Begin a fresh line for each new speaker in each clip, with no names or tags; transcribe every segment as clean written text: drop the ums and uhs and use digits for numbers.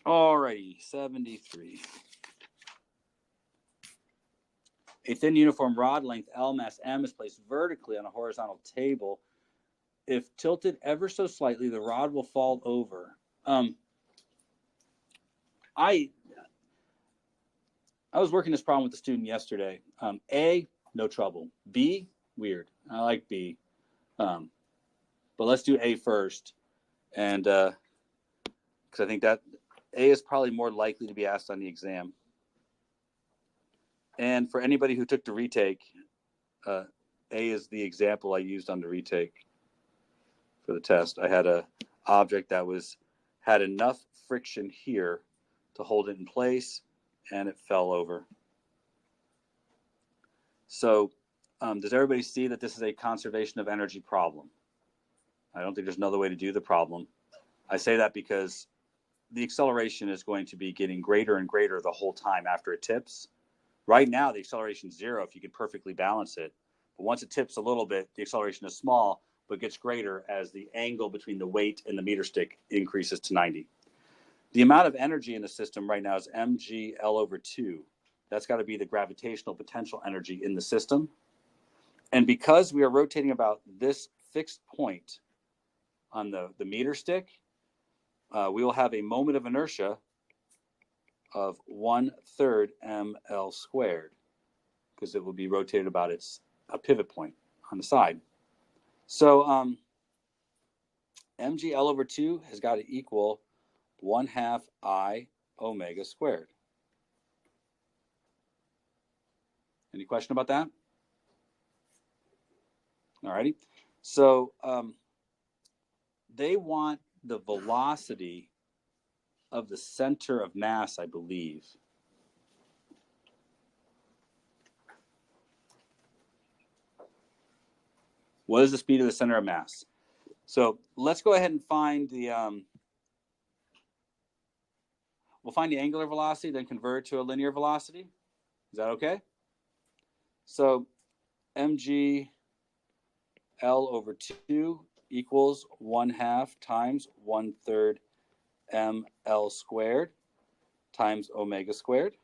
Alrighty, 73. A thin uniform rod length L mass M is placed vertically on a horizontal table. If tilted ever so slightly, the rod will fall over. I was working this problem with a student yesterday. A, no trouble. B, weird. I like B. But let's do A first. And because I think that A is probably more likely to be asked on the exam. And for anybody who took the retake, A is the example I used on the retake for the test. I had an object that had enough friction here to hold it in place, and it fell over. So does everybody see that this is a conservation of energy problem? I don't think there's another way to do the problem. I say that because the acceleration is going to be getting greater and greater the whole time after it tips. Right now, the acceleration is 0 if you could perfectly balance it. But once it tips a little bit, the acceleration is small, but gets greater as the angle between the weight and the meter stick increases to 90. The amount of energy in the system right now is mg L over 2. That's got to be the gravitational potential energy in the system. And because we are rotating about this fixed point on the meter stick, we will have a moment of inertia of 1/3 ml squared, because it will be rotated about a pivot point on the side. So mg L over 2 has got to equal 1/2 I omega squared. Any question about that? All righty. So they want the velocity of the center of mass, I believe. What is the speed of the center of mass? So let's go ahead and find the, we'll find the angular velocity, then convert it to a linear velocity. Is that okay? So mg L over 2 equals 1/2 times 1/3 ml squared times omega squared.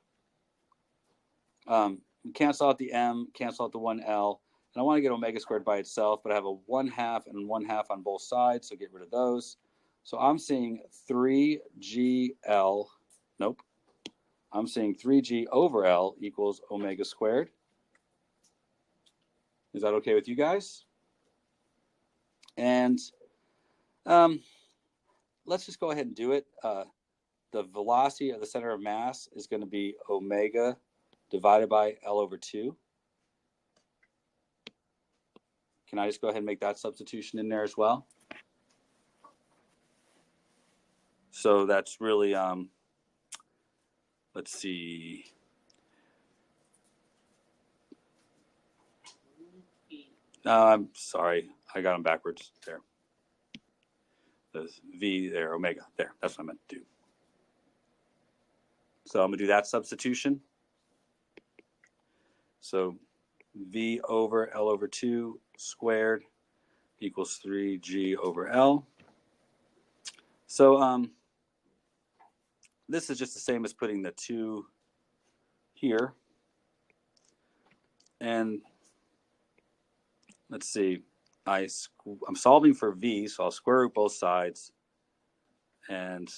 Cancel out the m, cancel out the 1L. And I want to get omega squared by itself, but I have a 1/2 and 1/2 on both sides, so get rid of those. So I'm seeing 3GL, nope. I'm seeing 3G over L equals omega squared. Is that okay with you guys? And let's just go ahead and do it. The velocity of the center of mass is going to be omega divided by L over 2. Can I just go ahead and make that substitution in there as well? So that's really, let's see. I'm sorry. I got them backwards there. The V there, omega. There, that's what I meant to do. So I'm going to do that substitution. So V over L over 2 squared equals 3G over L. So this is just the same as putting the 2 here. And let's see. I'm solving for V, so I'll square root both sides. And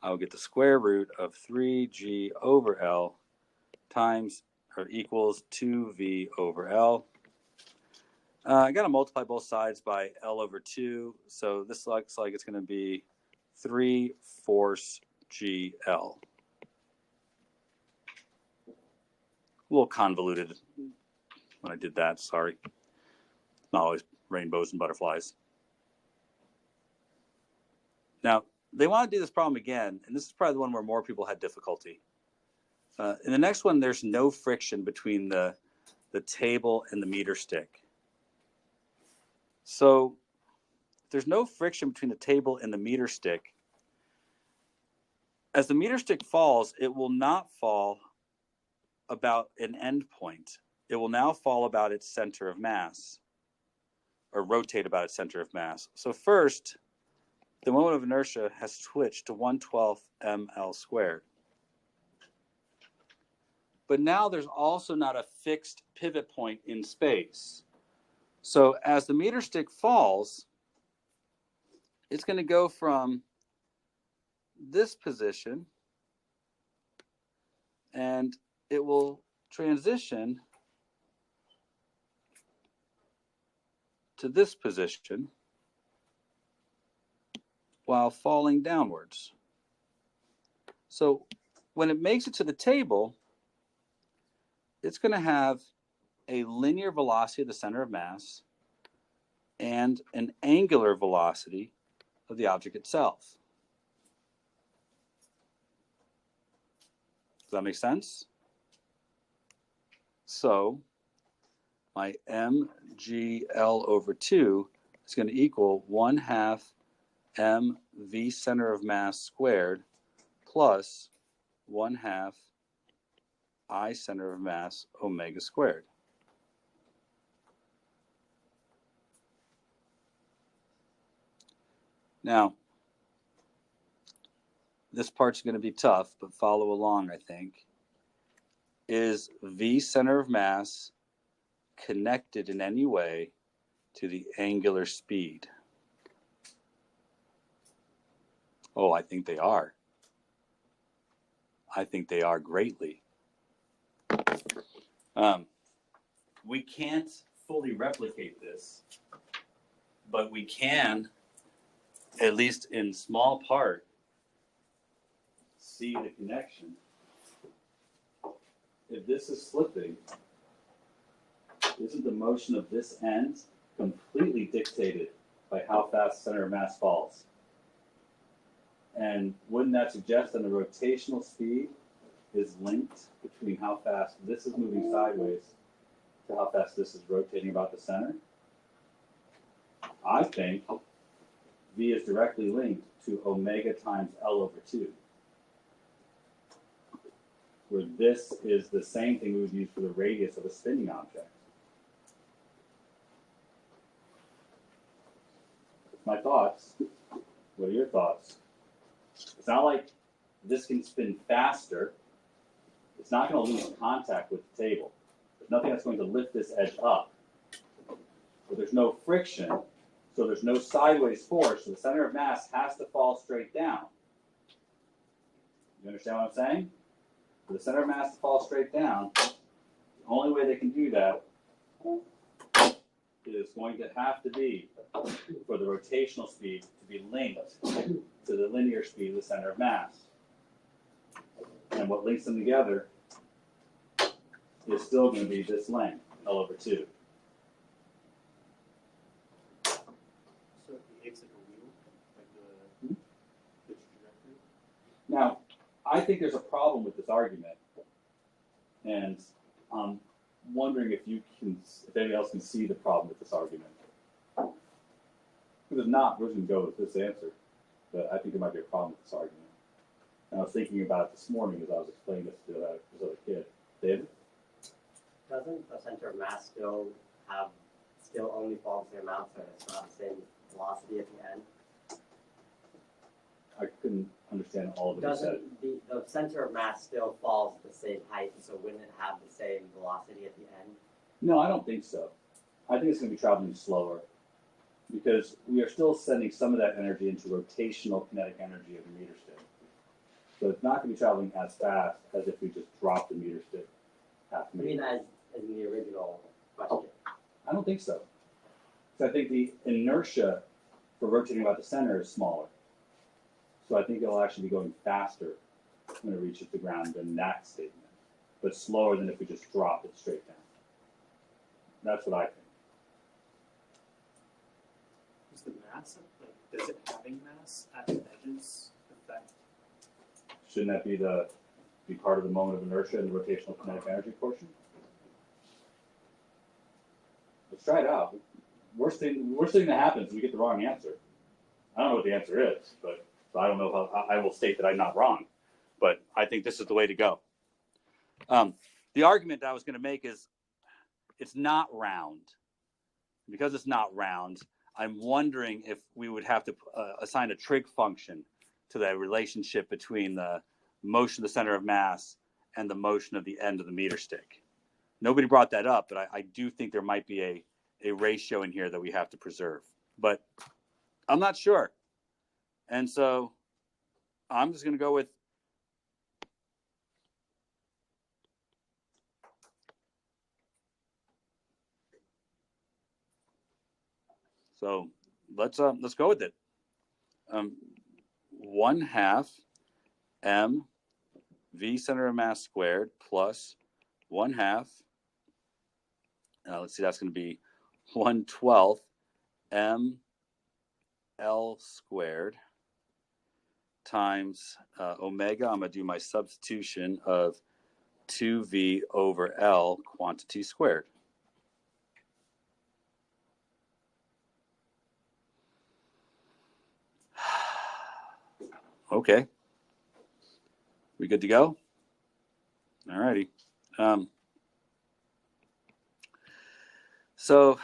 I will get the square root of 3G over L times or equals 2V over L. I got to multiply both sides by L over 2. So this looks like it's going to be 3 force GL. A little convoluted when I did that, sorry. Not always rainbows and butterflies. Now, they want to do this problem again, and this is probably the one where more people had difficulty. In the next one, there's no friction between the table and the meter stick. So if there's no friction between the table and the meter stick, as the meter stick falls, it will not fall about an end point. It will now fall about its center of mass, or rotate about its center of mass. So first, the moment of inertia has switched to 1/12 ml squared. But now there's also not a fixed pivot point in space. So as the meter stick falls, it's going to go from this position and it will transition to this position while falling downwards. So when it makes it to the table, it's going to have a linear velocity of the center of mass and an angular velocity of the object itself. Does that make sense? So my mgl over 2 is going to equal 1/2 mv center of mass squared plus 1/2 I center of mass omega squared. Now, this part's going to be tough, but follow along, I think. Is V center of mass connected in any way to the angular speed? Oh, I think they are. I think they are greatly. We can't fully replicate this, but we can, at least in small part, see the connection. If this is slipping, isn't the motion of this end completely dictated by how fast center of mass falls? And wouldn't that suggest that the rotational speed is linked between how fast this is moving sideways to how fast this is rotating about the center? I think V is directly linked to omega times L over 2, where this is the same thing we would use for the radius of a spinning object. My thoughts. What are your thoughts? It's not like this can spin faster. It's not going to lose contact with the table. There's nothing that's going to lift this edge up. But there's no friction, so there's no sideways force, so the center of mass has to fall straight down. You understand what I'm saying? For the center of mass to fall straight down, the only way they can do that is going to have to be for the rotational speed to be linked to the linear speed of the center of mass. And what links them together is still going to be this length, L over 2.
So it behaves like a wheel, like the trajectory?
Now, I think there's a problem with this argument, and I'm wondering if anybody else can see the problem with this argument. If it's not, we're going to go with this answer, but I think there might be a problem with this argument. And I was thinking about it this morning as I was explaining this to this other kid. David?
Doesn't the center of mass still only falls the same amount, so it's not the same velocity at the end?
I couldn't understand all of what you said.
Doesn't the center of mass still falls at the same height, so wouldn't it have the same velocity at the end?
No, I don't think so. I think it's going to be traveling slower because we are still sending some of that energy into rotational kinetic energy of the meter stick. So it's not going to be traveling as fast as if we just dropped the meter stick half a meter.
I mean, as in the original question.
I don't think so. So I think the inertia for rotating about the center is smaller. So I think it'll actually be going faster when it reaches the ground than that statement, but slower than if we just drop it straight down. That's what I think.
Is the mass, like, does it having mass at the edges affect?
Shouldn't that be part of the moment of inertia and the rotational kinetic energy portion? Let's try it out. Worst thing that happens is we get the wrong answer. I don't know what the answer is, but so I don't know how I will state that I'm not wrong, but I think this is the way to go. The argument that I was going to make is it's not round. Because it's not round, I'm wondering if we would have to assign a trig function to that relationship between the motion of the center of mass and the motion of the end of the meter stick. Nobody brought that up, but I do think there might be a ratio in here that we have to preserve. But I'm not sure. And so I'm just going to go with so let's go with it. 1/2 m v center of mass squared plus 1/2. Let's see, that's going to be 1/12 m L squared times omega. I'm going to do my substitution of 2v over L quantity squared. Okay. We good to go? All righty. So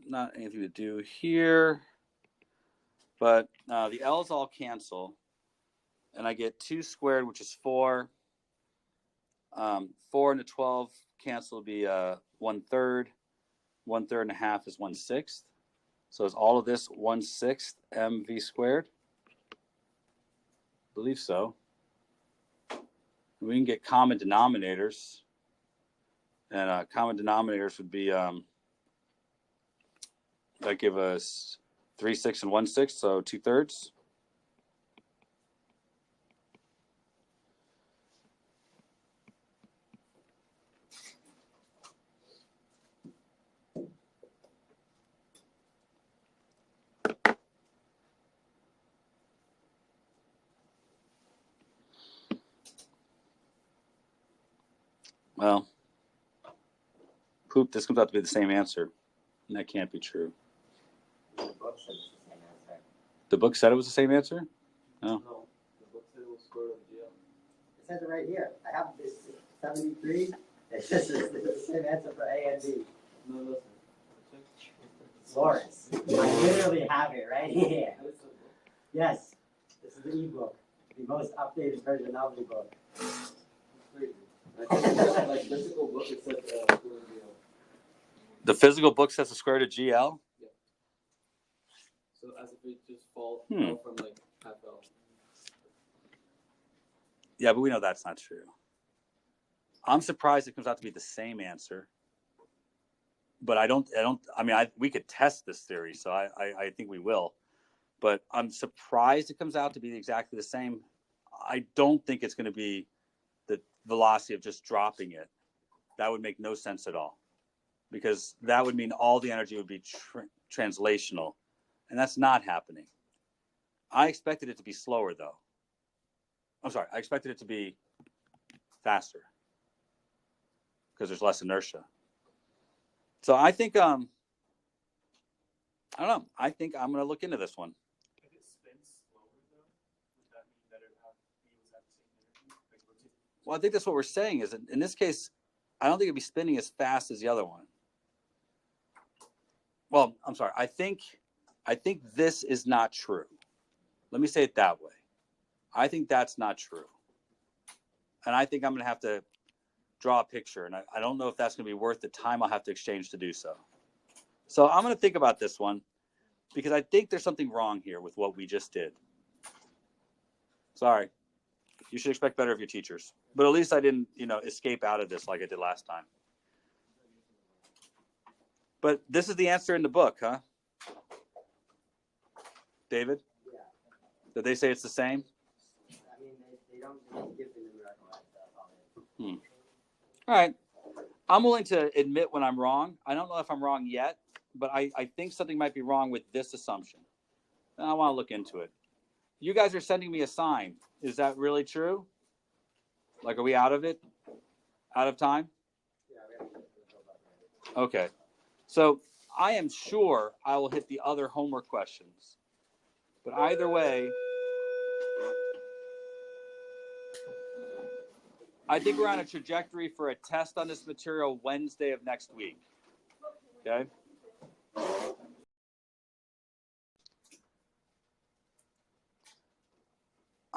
not anything to do here, but the L's all cancel, and I get 2 squared, which is 4. 4 and the 12 cancel, will be 1/3. 1/3 and a half is 1/6. So is all of this 1/6 mv squared? I believe so. We can get common denominators, and common denominators would be that give us 3/6 and 1/6, so 2/3. Well, poop, this comes out to be the same answer. And that can't be true.
The book says it's the same answer.
The book said it was the same answer? No.
No, the book said it was square root of GL.
It says it right here. I have this 73. It says it's the same answer for A and B.
No, listen.
Lawrence, I literally have it right here. Yes, this is the ebook, the most updated version of the book.
It's crazy. I think like physical book, it said square root of GL.
The physical book says the square root of GL?
Yeah. So as if it just fell from like half L.
Yeah, but we know that's not true. I'm surprised it comes out to be the same answer. But we could test this theory, so I think we will. But I'm surprised it comes out to be exactly the same. I don't think it's going to be the velocity of just dropping it. That would make no sense at all, because that would mean all the energy would be translational, and that's not happening. I expected it to be slower, though. I'm sorry, I expected it to be faster because there's less inertia. So I think I don't know. I think I'm going to look into this one.
If it spins slower though, would that mean that it was at the same energy?
Well, I think that's what we're saying is in this case, I don't think it'd be spinning as fast as the other one. Well, I'm sorry. I think this is not true. Let me say it that way. I think that's not true. And I think I'm going to have to draw a picture. And I don't know if that's going to be worth the time I'll have to exchange to do so. So I'm going to think about this one, because I think there's something wrong here with what we just did. Sorry. You should expect better of your teachers. But at least I didn't, escape out of this like I did last time. But this is the answer in the book, huh? David?
Yeah.
Did they say it's the same?
I mean, they don't give the numerical answer.
All right. I'm willing to admit when I'm wrong. I don't know if I'm wrong yet, but I think something might be wrong with this assumption. And I want to look into it. You guys are sending me a sign. Is that really true? Like, are we out of it? Out of time?
Yeah, we have to go about that.
Okay. So I am sure I will hit the other homework questions. But either way, I think we're on a trajectory for a test on this material Wednesday of next week. Okay?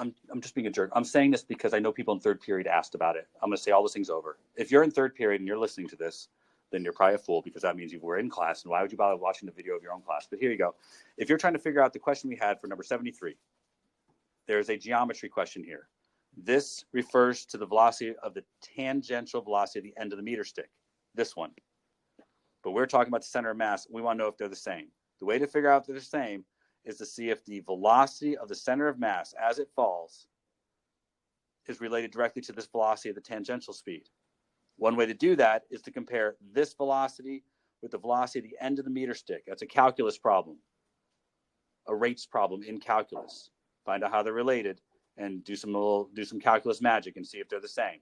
I'm just being a jerk. I'm saying this because I know people in third period asked about it. I'm going to say all those things over. If you're in third period and you're listening to this, then you're probably a fool, because that means you were in class, and why would you bother watching the video of your own class? But here you go. If you're trying to figure out the question we had for number 73, there's a geometry question here. This refers to the velocity of the tangential velocity at the end of the meter stick, this one. But we're talking about the center of mass. We want to know if they're the same. The way to figure out if they're the same is to see if the velocity of the center of mass as it falls is related directly to this velocity of the tangential speed. One way to do that is to compare this velocity with the velocity at the end of the meter stick. That's a calculus problem, a rates problem in calculus. Find out how they're related and do some calculus magic and see if they're the same.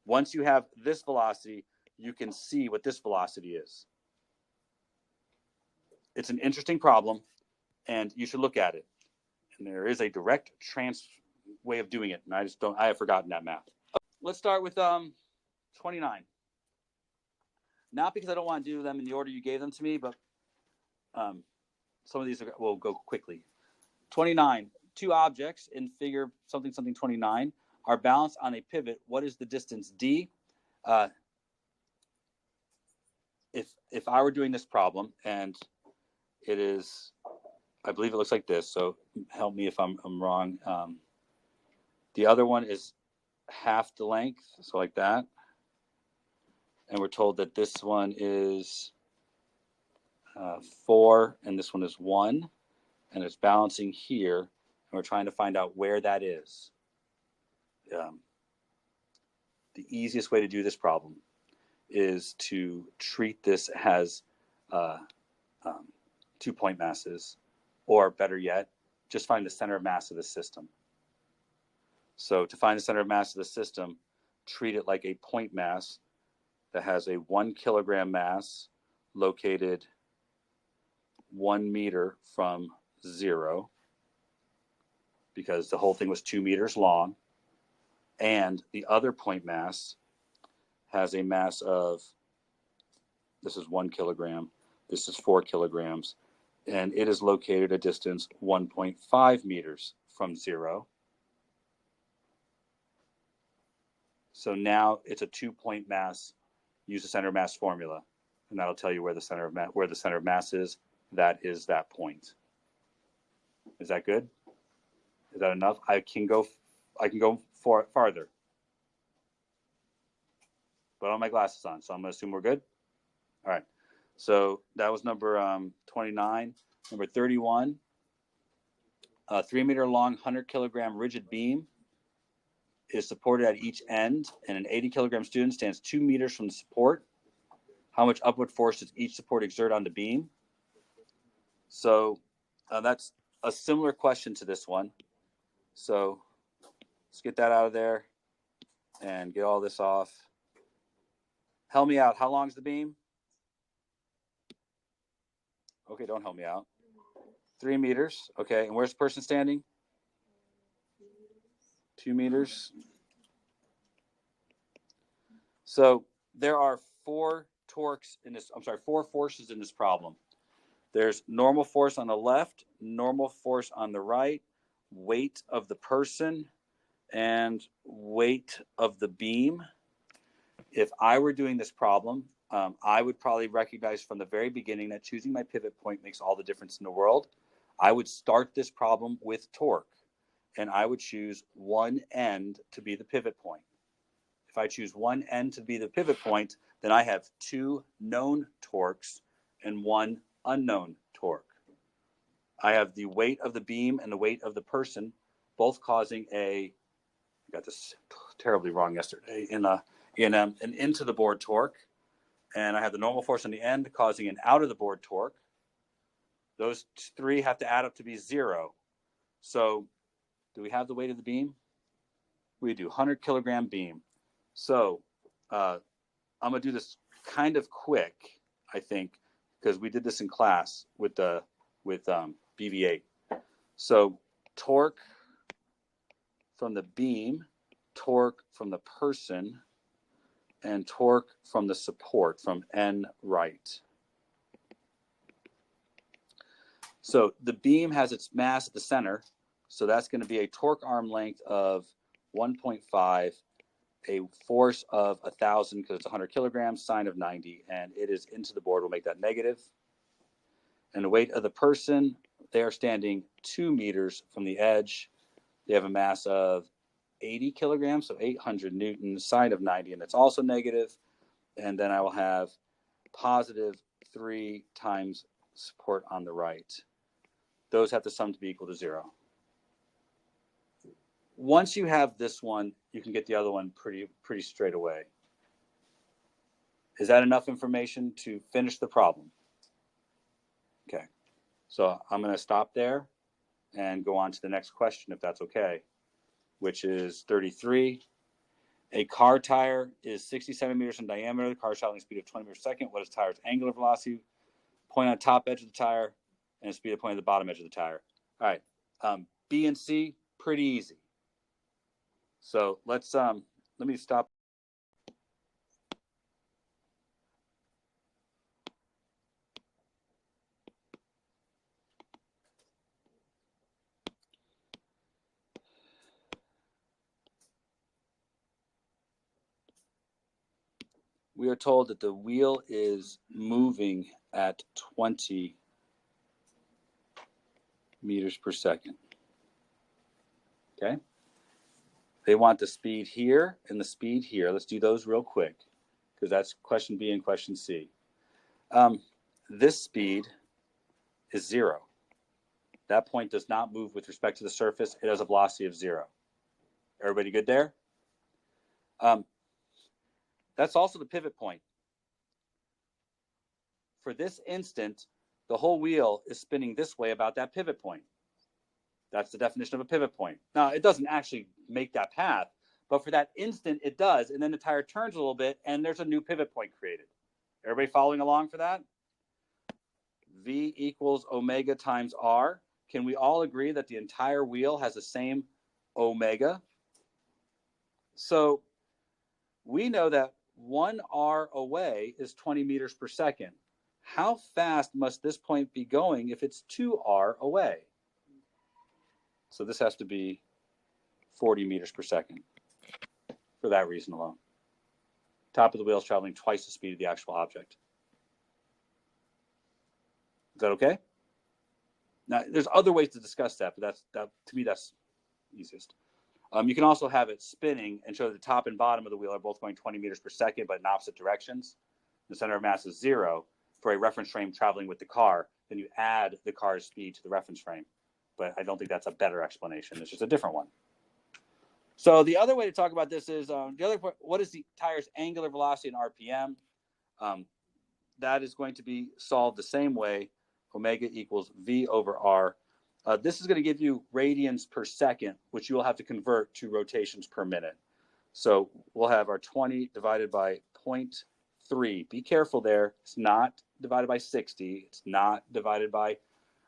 Once you have this velocity, you can see what this velocity is. It's an interesting problem, and you should look at it. And there is a direct way of doing it, and I have forgotten that math. Let's start with 29. Not because I don't want to do them in the order you gave them to me, but some of these will go quickly. 29. Two objects in figure something 29 are balanced on a pivot. What is the distance d? If I were doing this problem, and it is, I believe it looks like this, so help me if I'm wrong. The other one is half the length, so like that. And we're told that this one is 4 and this one is 1, and it's balancing here, and we're trying to find out where that is. The easiest way to do this problem is to treat this as 2 point masses, or better yet, just find the center of mass of the system. So to find the center of mass of the system, treat it like a point mass that has a 1 kilogram mass located 1 meter from 0, because the whole thing was 2 meters long. And the other point mass has a mass of, this is 1 kilogram, this is 4 kilograms, and it is located a distance 1.5 meters from 0. So now it's a 2 point mass. Use the center of mass formula, and that'll tell you where the center of mass is. That is that point. Is that good? Is that enough? I can go farther, but I have my glasses on, so I'm going to assume we're good. All right. So that was number 29. Number 31, a 3 meter long, 100 kilogram rigid beam is supported at each end, and an 80 kilogram student stands 2 meters from the support. How much upward force does each support exert on the beam? So that's a similar question to this one. So let's get that out of there and get all this off. Help me out. How long is the beam? Okay, don't help me out. 3 meters. Okay, and where's the person standing? 2 meters. So there are 4 forces in this problem. There's normal force on the left, normal force on the right, weight of the person, and weight of the beam. If I were doing this problem, I would probably recognize from the very beginning that choosing my pivot point makes all the difference in the world. I would start this problem with torque, and I would choose one end to be the pivot point. If I choose one end to be the pivot point, then I have 2 known torques and 1 unknown torque. I have the weight of the beam and the weight of the person, both causing I got this terribly wrong yesterday, an into the board torque. And I have the normal force on the end causing an out of the board torque. Those 3 have to add up to be 0. So do we have the weight of the beam? We do. 100 kilogram beam. So I'm going to do this kind of quick, I think, because we did this in class with BB8. So torque from the beam, torque from the person, and torque from the support from N right. So the beam has its mass at the center. So that's going to be a torque arm length of 1.5, a force of 1,000 because it's 100 kilograms, sine of 90, and it is into the board. We'll make that negative. And the weight of the person, they are standing 2 meters from the edge. They have a mass of 80 kilograms, so 800 newtons, sine of 90, and that's also negative. And then I will have positive 3 times support on the right. Those have to sum to be equal to 0. Once you have this one, you can get the other one pretty straight away. Is that enough information to finish the problem? Okay, so I'm going to stop there and go on to the next question, if that's okay, which is 33. A car tire is 60 centimeters in diameter. The car is traveling speed of 20 meters per second. What is the tire's angular velocity? Point on the top edge of the tire, and speed of point on the bottom edge of the tire. All right, B and C, pretty easy. So let me stop. We are told that the wheel is moving at 20 meters per second. Okay. They want the speed here and the speed here. Let's do those real quick because that's question B and question C. This speed is 0. That point does not move with respect to the surface. It has a velocity of 0. Everybody good there? That's also the pivot point. For this instant, the whole wheel is spinning this way about that pivot point. That's the definition of a pivot point. Now, it doesn't actually make that path, but for that instant, it does. And then the tire turns a little bit, and there's a new pivot point created. Everybody following along for that? V equals omega times R. Can we all agree that the entire wheel has the same omega? So we know that 1 R away is 20 meters per second. How fast must this point be going if it's 2 R away? So this has to be 40 meters per second for that reason alone. Top of the wheel is traveling twice the speed of the actual object. Is that okay? Now, there's other ways to discuss that, but to me, that's easiest. You can also have it spinning and show the top and bottom of the wheel are both going 20 meters per second, but in opposite directions. The center of mass is 0 for a reference frame traveling with the car. Then you add the car's speed to the reference frame. But I don't think that's a better explanation. It's just a different one. So the other way to talk about this is what is the tire's angular velocity in RPM? That is going to be solved the same way. Omega equals V over R. This is going to give you radians per second, which you will have to convert to rotations per minute. So we'll have our 20 divided by 0.3. Be careful there. It's not divided by 60. It's not divided by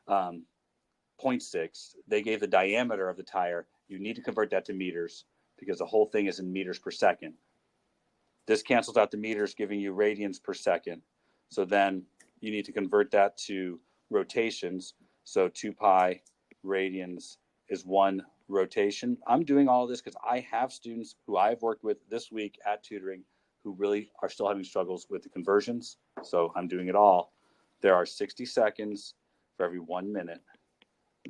0.6. They gave the diameter of the tire. You need to convert that to meters because the whole thing is in meters per second. This cancels out the meters, giving you radians per second. So then you need to convert that to rotations. So 2 pi radians is 1 rotation. I'm doing all of this because I have students who I've worked with this week at tutoring who really are still having struggles with the conversions. So I'm doing it all. There are 60 seconds for every 1 minute.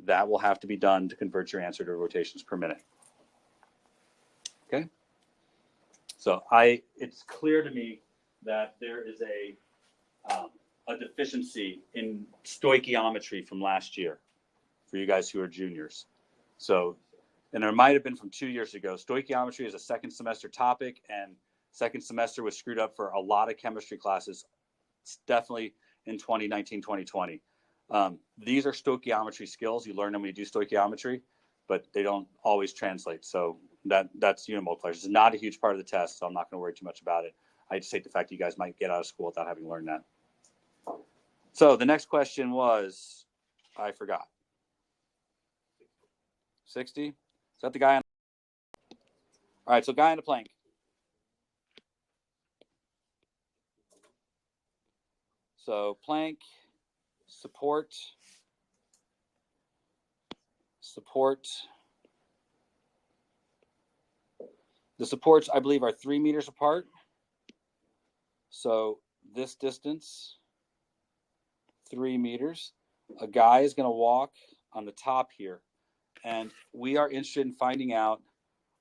That will have to be done to convert your answer to rotations per minute. Okay? So it's clear to me that there is a deficiency in stoichiometry from last year for you guys who are juniors. So, and there might have been from 2 years ago. Stoichiometry is a second semester topic, and second semester was screwed up for a lot of chemistry classes. It's definitely in 2019, 2020. These are stoichiometry skills. You learn them when you do stoichiometry, but they don't always translate. So that's unimultipliers. It's not a huge part of the test, so I'm not going to worry too much about it. I just hate the fact that you guys might get out of school without having learned that. So the next question was, I forgot. 60? Is that the guy on? All right, so guy on the plank. So plank, support, support. The supports, I believe, are 3 meters apart. So this distance, 3 meters. A guy is going to walk on the top here. And we are interested in finding out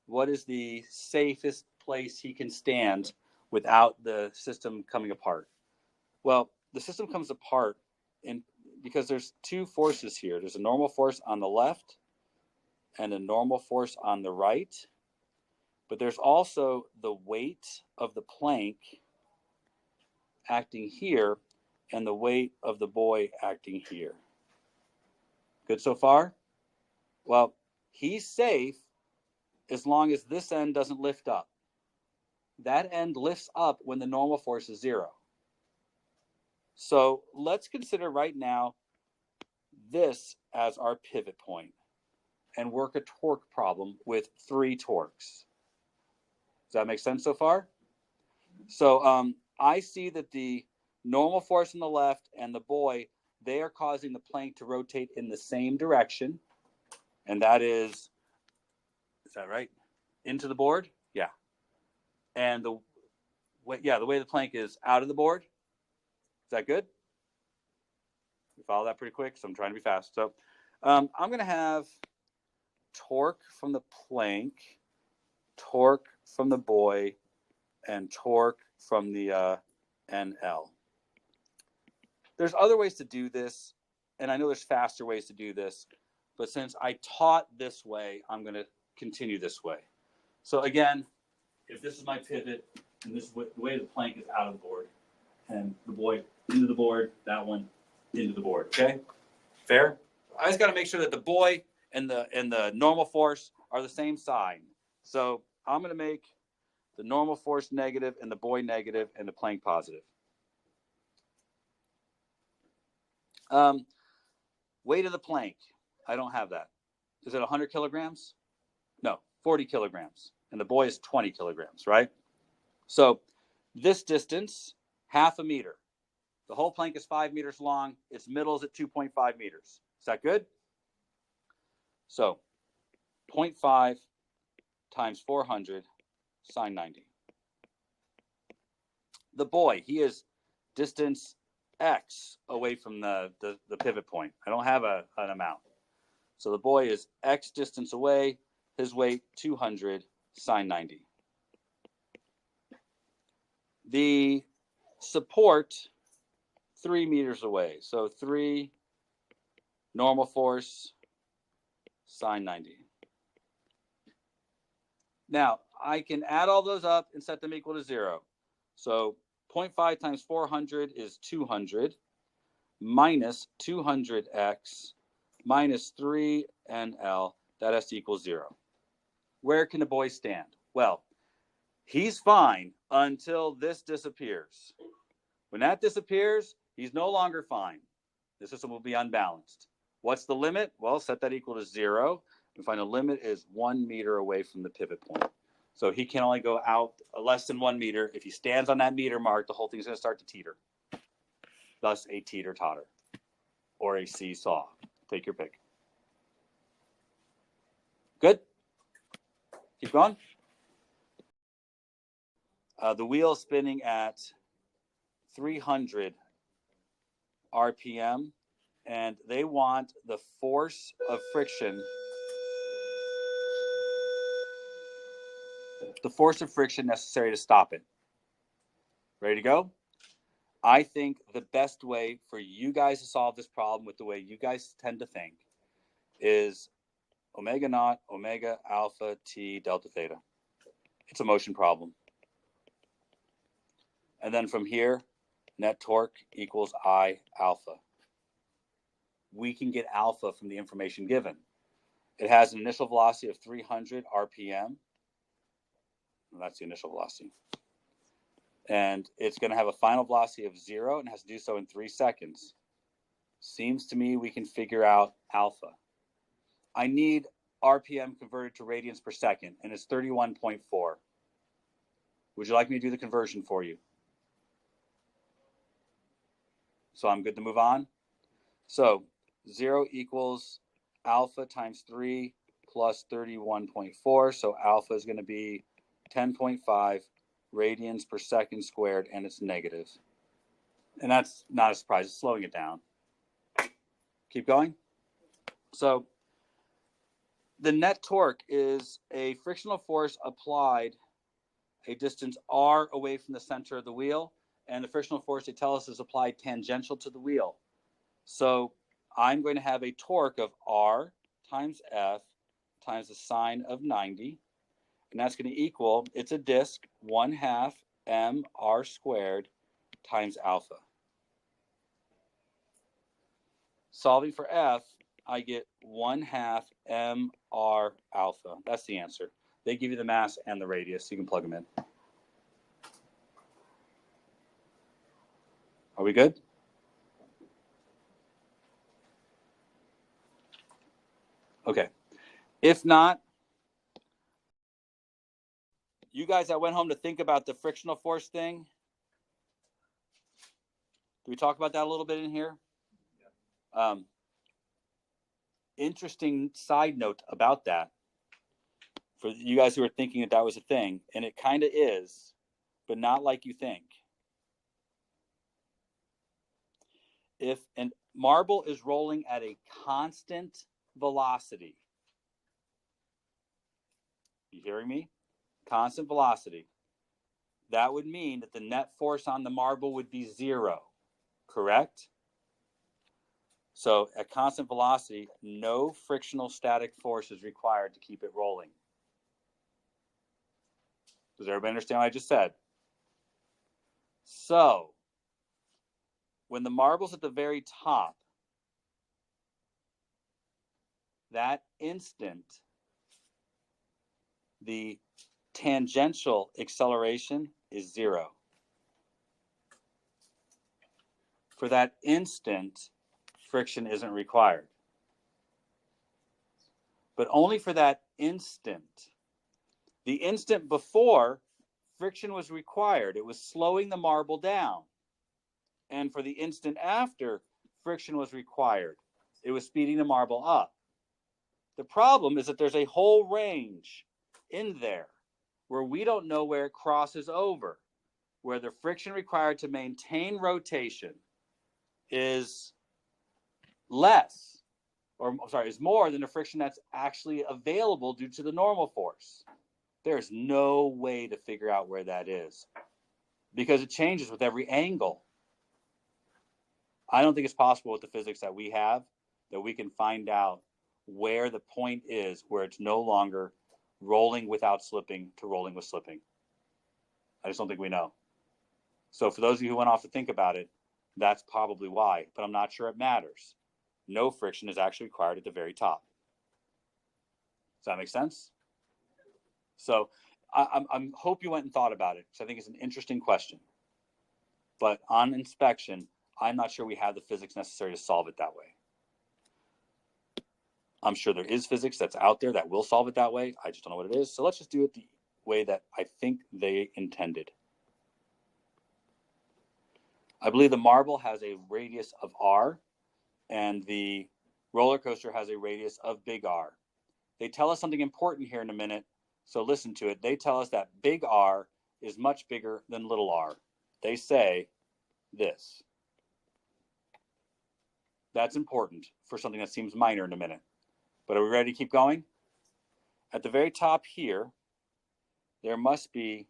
what is the safest place he can stand without the system coming apart. Well, the system comes apart because there's two forces here. There's a normal force on the left and a normal force on the right. But there's also the weight of the plank acting here and the weight of the boy acting here. Good so far? Well, he's safe as long as this end doesn't lift up. That end lifts up when the normal force is 0. So let's consider right now this as our pivot point and work a torque problem with 3 torques. Does that make sense so far? So I see that the normal force on the left and the boy, they are causing the plank to rotate in the same direction. And that is that right? Into the board? Yeah. And the way the plank is out of the board. Is that good? You follow that pretty quick, so I'm trying to be fast. So I'm going to have torque from the plank, torque from the boy, and torque from the NL. There's other ways to do this, and I know there's faster ways to do this, but since I taught this way, I'm going to continue this way. So again, if this is my pivot, and this is the way the plank is out of the board, and the boy into the board, that one into the board, okay? Fair? I just got to make sure that the boy and the normal force are the same sign. So I'm going to make the normal force negative and the boy negative and the plank positive. Weight of the plank. I don't have that. Is it 100 kilograms? No, 40 kilograms. And the boy is 20 kilograms, right? So this distance, half a meter. The whole plank is 5 meters long. Its middle is at 2.5 meters. Is that good? So 0.5 times 400 sine 90. The boy, he is distance X away from the pivot point. I don't have an amount. So the boy is X distance away. His weight, 200 sine 90. The support, 3 meters away. So 3 normal force sine 90. Now, I can add all those up and set them equal to 0. So 0.5 times 400 is 200 minus 200x minus 3NL. That has to equal 0. Where can the boy stand? Well, he's fine until this disappears. When that disappears, he's no longer fine. The system will be unbalanced. What's the limit? Well, set that equal to 0. We find the limit is 1 meter away from the pivot point. So he can only go out less than 1 meter. If he stands on that meter mark, the whole thing's going to start to teeter. Thus, a teeter-totter or a seesaw. Take your pick. Good? Keep going. The wheel is spinning at 300 RPM, and they want the force of friction. The force of friction necessary to stop it. Ready to go? I think the best way for you guys to solve this problem with the way you guys tend to think is omega naught, omega alpha, t, delta theta. It's a motion problem. And then from here, net torque equals I alpha. We can get alpha from the information given. It has an initial velocity of 300 RPM. Well, that's the initial velocity. And it's going to have a final velocity of 0 and has to do so in 3 seconds. Seems to me we can figure out alpha. I need RPM converted to radians per second, and it's 31.4. Would you like me to do the conversion for you? So I'm good to move on. So 0 equals alpha times 3 plus 31.4. So alpha is going to be 10.5 radians per second squared, and it's negative. And that's not a surprise. It's slowing it down. Keep going. So the net torque is a frictional force applied a distance r away from the center of the wheel, and the frictional force, they tell us, is applied tangential to the wheel. So I'm going to have a torque of r times F times the sine of 90, and that's going to equal, it's a disk, 1/2 mr squared times alpha. Solving for F, I get 1/2 mr alpha. That's the answer. They give you the mass and the radius, so you can plug them in. Are we good? Okay. If not, you guys that went home to think about the frictional force thing, do we talk about that a little bit in here? Interesting side note about that for you guys who are thinking that that was a thing, and it kind of is, but not like you think. If a marble is rolling at a constant velocity, you hearing me? Constant velocity. That would mean that the net force on the marble would be 0, correct? So at constant velocity, no frictional static force is required to keep it rolling. Does everybody understand what I just said? So when the marble's at the very top, that instant, the tangential acceleration is 0. For that instant, friction isn't required. But only for that instant. The instant before, friction was required. It was slowing the marble down. And for the instant after, friction was required. It was speeding the marble up. The problem is that there's a whole range in there where we don't know where it crosses over, where the friction required to maintain rotation is less, or sorry, is more than the friction that's actually available due to the normal force. There's no way to figure out where that is because it changes with every angle. I don't think it's possible with the physics that we have that we can find out where the point is where it's no longer rolling without slipping to rolling with slipping. I just don't think we know. So for those of you who went off to think about it, that's probably why, but I'm not sure it matters. No friction is actually required at the very top. Does that make sense? So I hope you went and thought about it because I think it's an interesting question. But on inspection, I'm not sure we have the physics necessary to solve it that way. I'm sure there is physics that's out there that will solve it that way. I just don't know what it is. So let's just do it the way that I think they intended. I believe the marble has a radius of r, and the roller coaster has a radius of big R. They tell us something important here in a minute, so listen to it. They tell us that big R is much bigger than little r. They say this. That's important for something that seems minor in a minute. But are we ready to keep going? At the very top here, there must be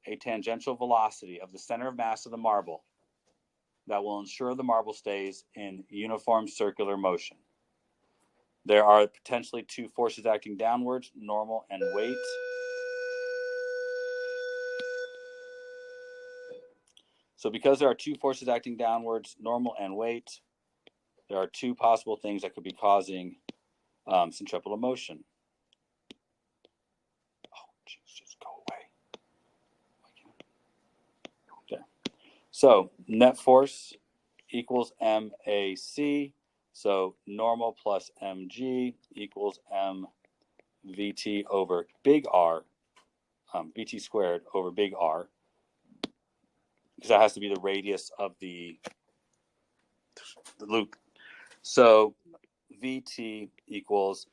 a tangential velocity of the center of mass of the marble that will ensure the marble stays in uniform circular motion. There are potentially two forces acting downwards, normal and weight. So because there are two forces acting downwards, normal and weight, there are two possible things that could be causing centripetal motion. Oh, geez, just go away. Okay. So net force equals MAC. So normal plus mg equals mvt over big R, vt squared over big R, because that has to be the radius of the loop. So VT equals,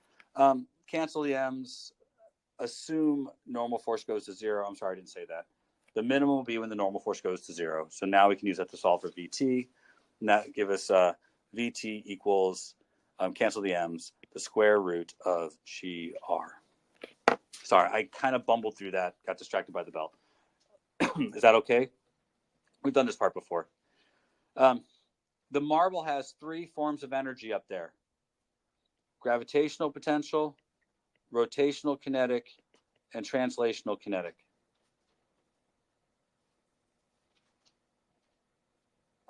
cancel the M's, assume normal force goes to 0. I'm sorry, I didn't say that. The minimum will be when the normal force goes to 0. So now we can use that to solve for VT. And that give us VT equals, cancel the M's, the square root of GR. Sorry, I kind of bumbled through that, got distracted by the bell. Is that okay? We've done this part before. The marble has 3 forms of energy up there: gravitational potential, rotational kinetic, and translational kinetic.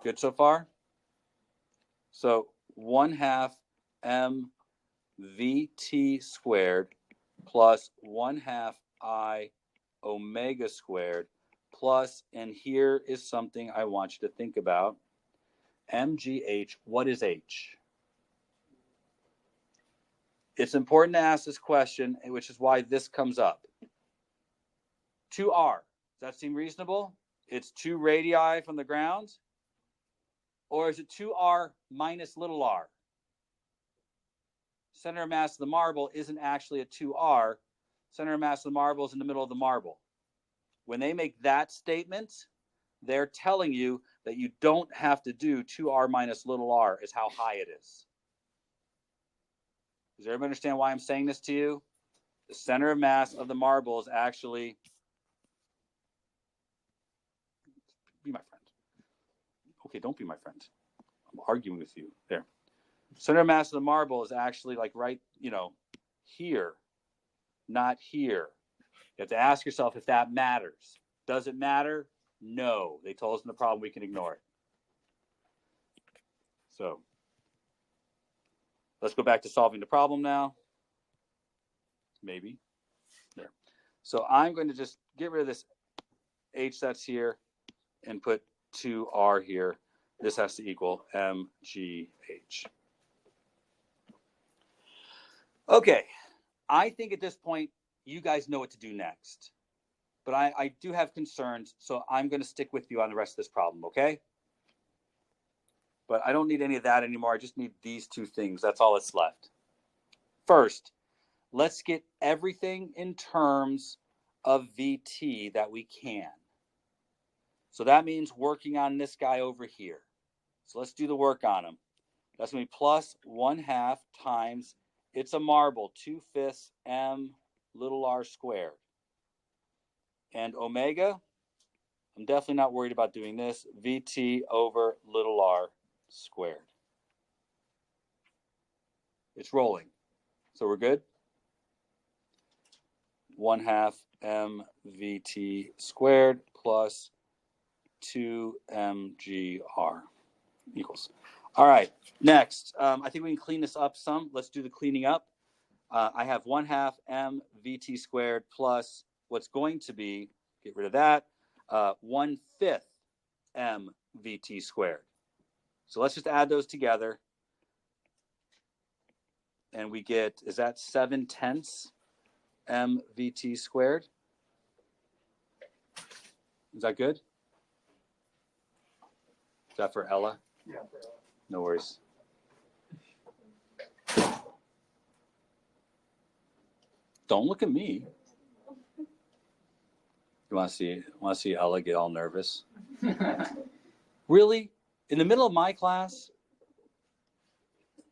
Good so far? So 1/2 mvt squared plus 1/2 I omega squared plus, and here is something I want you to think about, mgh. What is h? It's important to ask this question, which is why this comes up. 2r. Does that seem reasonable? It's 2 radii from the ground? Or is it 2r minus little r? Center of mass of the marble isn't actually a 2r. Center of mass of the marble is in the middle of the marble. When they make that statement, they're telling you that you don't have to do 2r minus little r is how high it is. Does everybody understand why I'm saying this to you? The center of mass of the marble is actually, be my friend. Okay, don't be my friend. I'm arguing with you. There. Center of mass of the marble is actually like right, here, not here. You have to ask yourself if that matters. Does it matter? No. They told us in the problem we can ignore it. So let's go back to solving the problem now. Maybe. There. So I'm going to just get rid of this h that's here and put 2r here. This has to equal mgh. Okay. I think at this point, you guys know what to do next. But I do have concerns, so I'm going to stick with you on the rest of this problem, okay? But I don't need any of that anymore. I just need these 2 things. That's all that's left. First, let's get everything in terms of VT that we can. So that means working on this guy over here. So let's do the work on him. That's going to be plus 1/2 times, it's a marble, 2/5 m little r squared. And omega, I'm definitely not worried about doing this, VT over little r squared. It's rolling. So we're good? 1/2 mvt squared plus 2 mgr equals. All right, next, I think we can clean this up some. Let's do the cleaning up. I have 1/2 mvt squared plus what's going to be, get rid of that, 1/5 mvt squared. So let's just add those together. And we get, is that 7/10 mvt squared? Is that good? Is that for Ella?
Yeah, for Ella.
No worries. Don't look at me. You want to see Ella get all nervous? Really? In the middle of my class?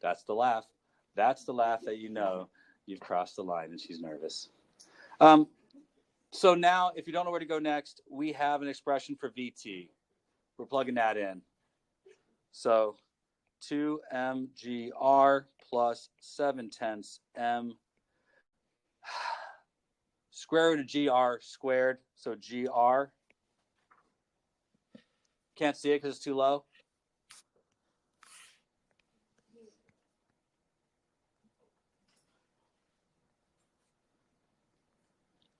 That's the laugh. That's the laugh that you know you've crossed the line and she's nervous. So now, if you don't know where to go next, we have an expression for VT. We're plugging that in. So 2 mgr plus 7/10 m square root of gr squared. So gr. Can't see it because it's too low.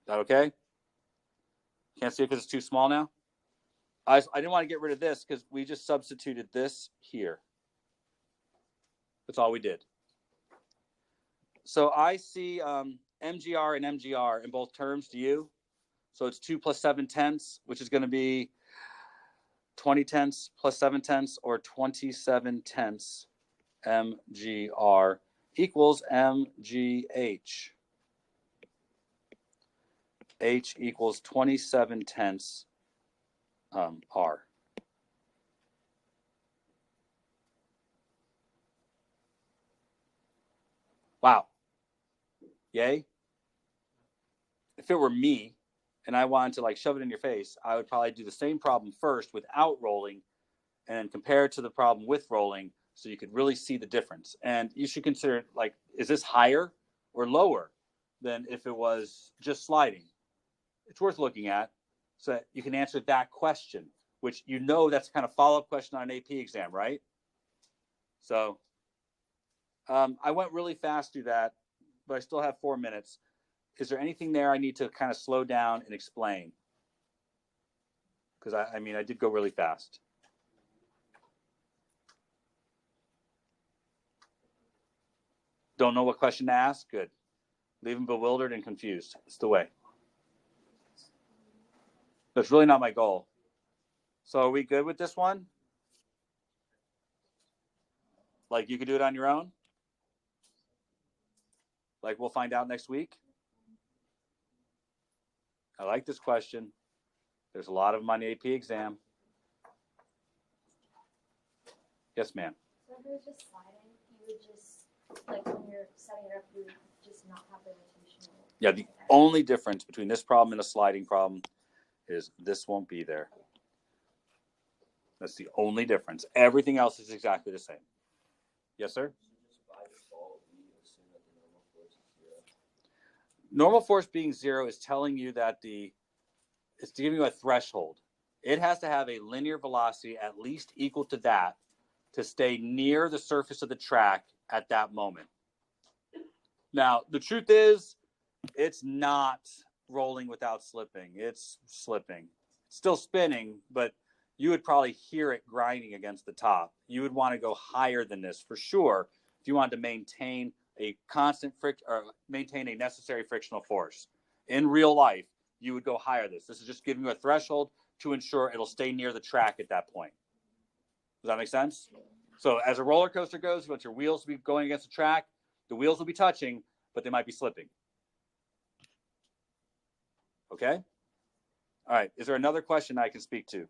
Is that okay? Can't see it because it's too small now? I didn't want to get rid of this because we just substituted this here. That's all we did. So I see mgr and mgr in both terms. Do you? So it's 2 plus 7/10, which is going to be 20/10 plus 7/10, or 27/10 mgr equals mgh. H equals 27 tenths R. Wow. Yay. If it were me and I wanted to like shove it in your face, I would probably do the same problem first without rolling and then compare it to the problem with rolling so you could really see the difference. And you should consider, like, is this higher or lower than if it was just sliding? It's worth looking at so that you can answer that question, which you know that's kind of follow-up question on an AP exam, right? So I went really fast through that, but I still have 4 minutes. Is there anything there I need to kind of slow down and explain? Because I mean, I did go really fast. Don't know what question to ask? Good. Leave them bewildered and confused. It's the way. That's really not my goal. So are we good with this one? Like you could do it on your own? Like we'll find out next week? I like this question. There's a lot of them on the AP exam. Yes, ma'am.
So if it was just sliding, you would just, like when you're setting it up, you would just not have the rotational.
Yeah, the only difference between this problem and a sliding problem is this won't be there. That's the only difference. Everything else is exactly the same. Yes, sir? Normal force being 0 is telling you that it's giving you a threshold. It has to have a linear velocity at least equal to that to stay near the surface of the track at that moment. Now, the truth is, it's not rolling without slipping. It's slipping. It's still spinning, but you would probably hear it grinding against the top. You would want to go higher than this for sure if you wanted to maintain a constant or maintain a necessary frictional force. In real life, you would go higher than this. This is just giving you a threshold to ensure it'll stay near the track at that point. Does that make sense? So as a roller coaster goes, you want your wheels to be going against the track. The wheels will be touching, but they might be slipping. Okay? All right. Is there another question I can speak to?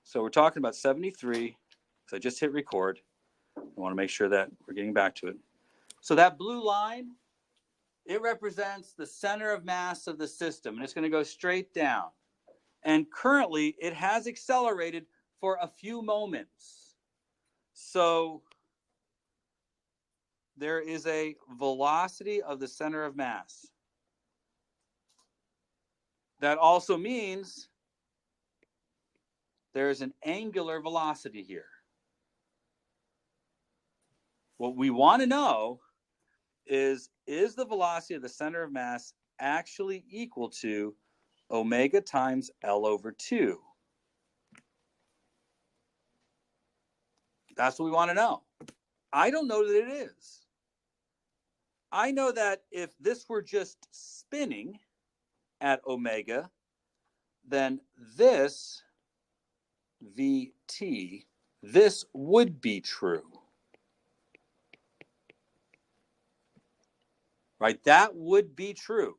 So we're talking about 73. So I just hit record. I want to make sure that we're getting back to it. So that blue line, it represents the center of mass of the system, and it's going to go straight down. And currently, it has accelerated for a few moments. So there is a velocity of the center of mass. That also means there's an angular velocity here. What we want to know is the velocity of the center of mass actually equal to omega times L over 2? That's what we want to know. I don't know that it is. I know that if this were just spinning at omega, then this VT, this would be true. Right? That would be true.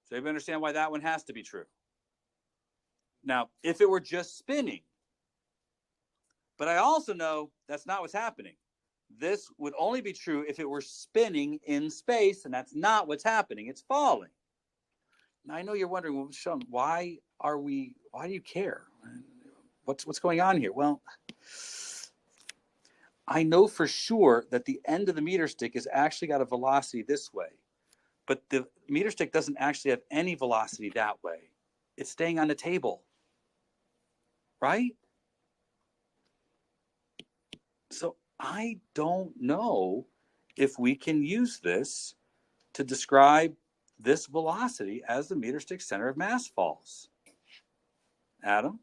So you understand why that one has to be true. Now, if it were just spinning, but I also know that's not what's happening. This would only be true if it were spinning in space, and that's not what's happening. It's falling. Now, I know you're wondering, well, Sean, why do you care? What's going on here? Well, I know for sure that the end of the meter stick has actually got a velocity this way, but the meter stick doesn't actually have any velocity that way. It's staying on the table, right? So I don't know if we can use this to describe this velocity as the meter stick center of mass falls. Adam?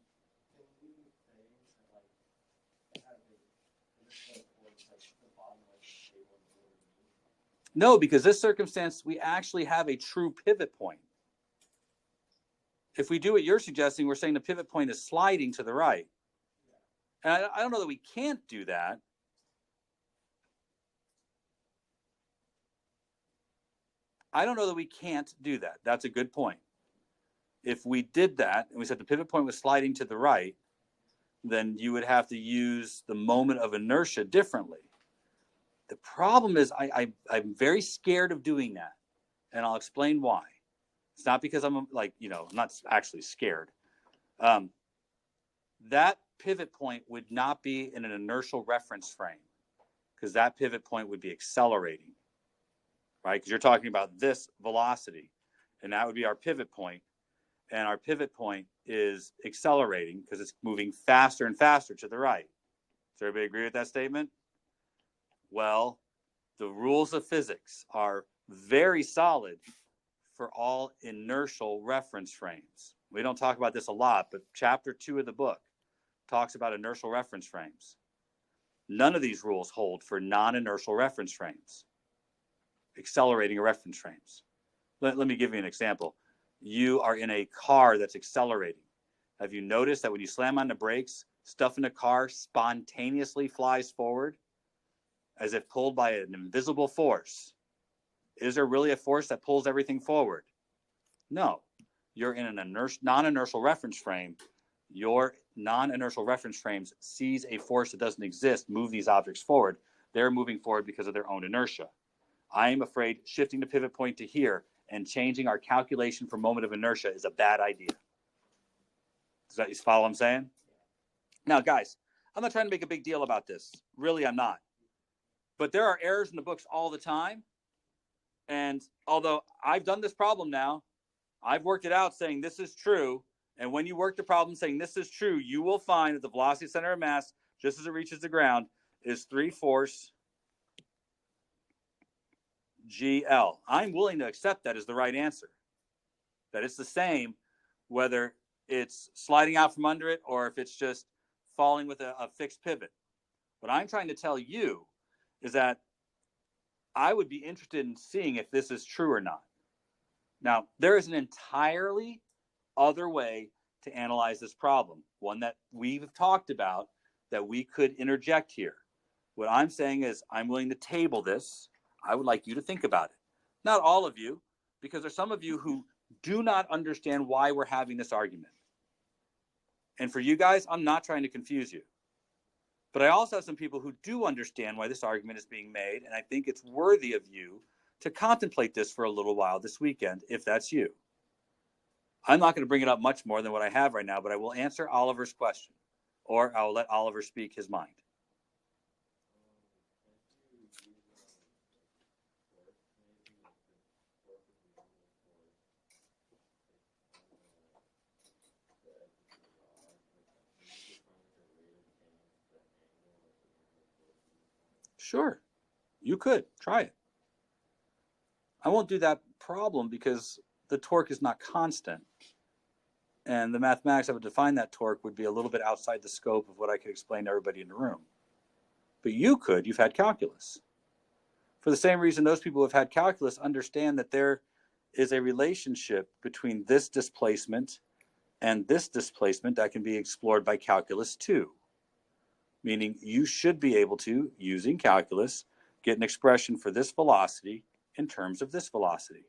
No, because this circumstance, we actually have a true pivot point. If we do what you're suggesting, we're saying the pivot point is sliding to the right. And I don't know that we can't do that. I don't know that we can't do that. That's a good point. If we did that, and we said the pivot point was sliding to the right, then you would have to use the moment of inertia differently. The problem is I'm very scared of doing that, and I'll explain why. It's not because I'm like, I'm not actually scared. That pivot point would not be in an inertial reference frame, because that pivot point would be accelerating, right? Because you're talking about this velocity, and that would be our pivot point. And our pivot point is accelerating because it's moving faster and faster to the right. Does everybody agree with that statement? Well, the rules of physics are very solid for all inertial reference frames. We don't talk about this a lot, but chapter 2 of the book talks about inertial reference frames. None of these rules hold for non-inertial reference frames, accelerating reference frames. Let me give you an example. You are in a car that's accelerating. Have you noticed that when you slam on the brakes, stuff in the car spontaneously flies forward as if pulled by an invisible force? Is there really a force that pulls everything forward? No. You're in an non-inertial reference frame. Your non-inertial reference frames sees a force that doesn't exist move these objects forward. They're moving forward because of their own inertia. I am afraid shifting the pivot point to here and changing our calculation for moment of inertia is a bad idea. Does that you follow what I'm saying? Now, guys, I'm not trying to make a big deal about this. Really, I'm not. But there are errors in the books all the time. And although I've done this problem now, I've worked it out saying this is true. And when you work the problem saying this is true, you will find that the velocity center of mass, just as it reaches the ground, is 3/4 GL. I'm willing to accept that as the right answer. That it's the same whether it's sliding out from under it or if it's just falling with a fixed pivot. What I'm trying to tell you is that I would be interested in seeing if this is true or not. Now, there is an entirely other way to analyze this problem, one that we've talked about that we could interject here. What I'm saying is I'm willing to table this. I would like you to think about it. Not all of you, because there's some of you who do not understand why we're having this argument. And for you guys, I'm not trying to confuse you. But I also have some people who do understand why this argument is being made, and I think it's worthy of you to contemplate this for a little while this weekend, if that's you. I'm not going to bring it up much more than what I have right now, but I will answer Oliver's question, or I will let Oliver speak his mind. Sure, you could try it. I won't do that problem because the torque is not constant. And the mathematics that would define that torque would be a little bit outside the scope of what I could explain to everybody in the room. But you could, you've had calculus. For the same reason those people who have had calculus understand that there is a relationship between this displacement and this displacement that can be explored by calculus too. Meaning you should be able to, using calculus, get an expression for this velocity in terms of this velocity.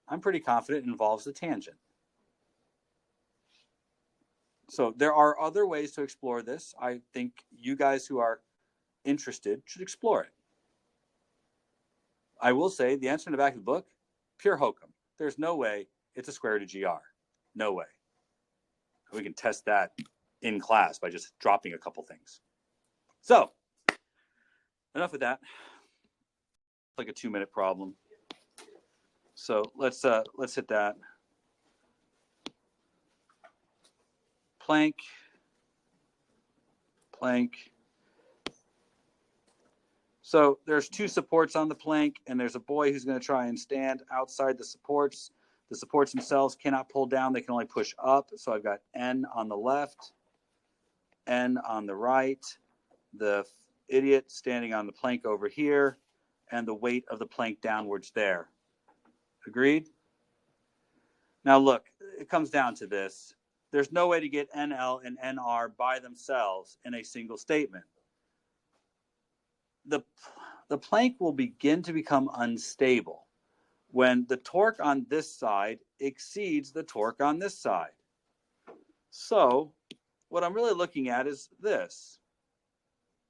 I'm pretty confident it involves the tangent. So there are other ways to explore this. I think you guys who are interested should explore it. I will say the answer in the back of the book, pure hokum. There's no way it's a square root of GR. No way. We can test that in class by just dropping a couple things. So enough of that. It's like a 2-minute problem. So let's hit that. Plank. So there's 2 supports on the plank, and there's a boy who's going to try and stand outside the supports. The supports themselves cannot pull down. They can only push up. So I've got N on the left, N on the right, the idiot standing on the plank over here, and the weight of the plank downwards there. Agreed? Now look, it comes down to this. There's no way to get NL and NR by themselves in a single statement. The plank will begin to become unstable when the torque on this side exceeds the torque on this side. So what I'm really looking at is this.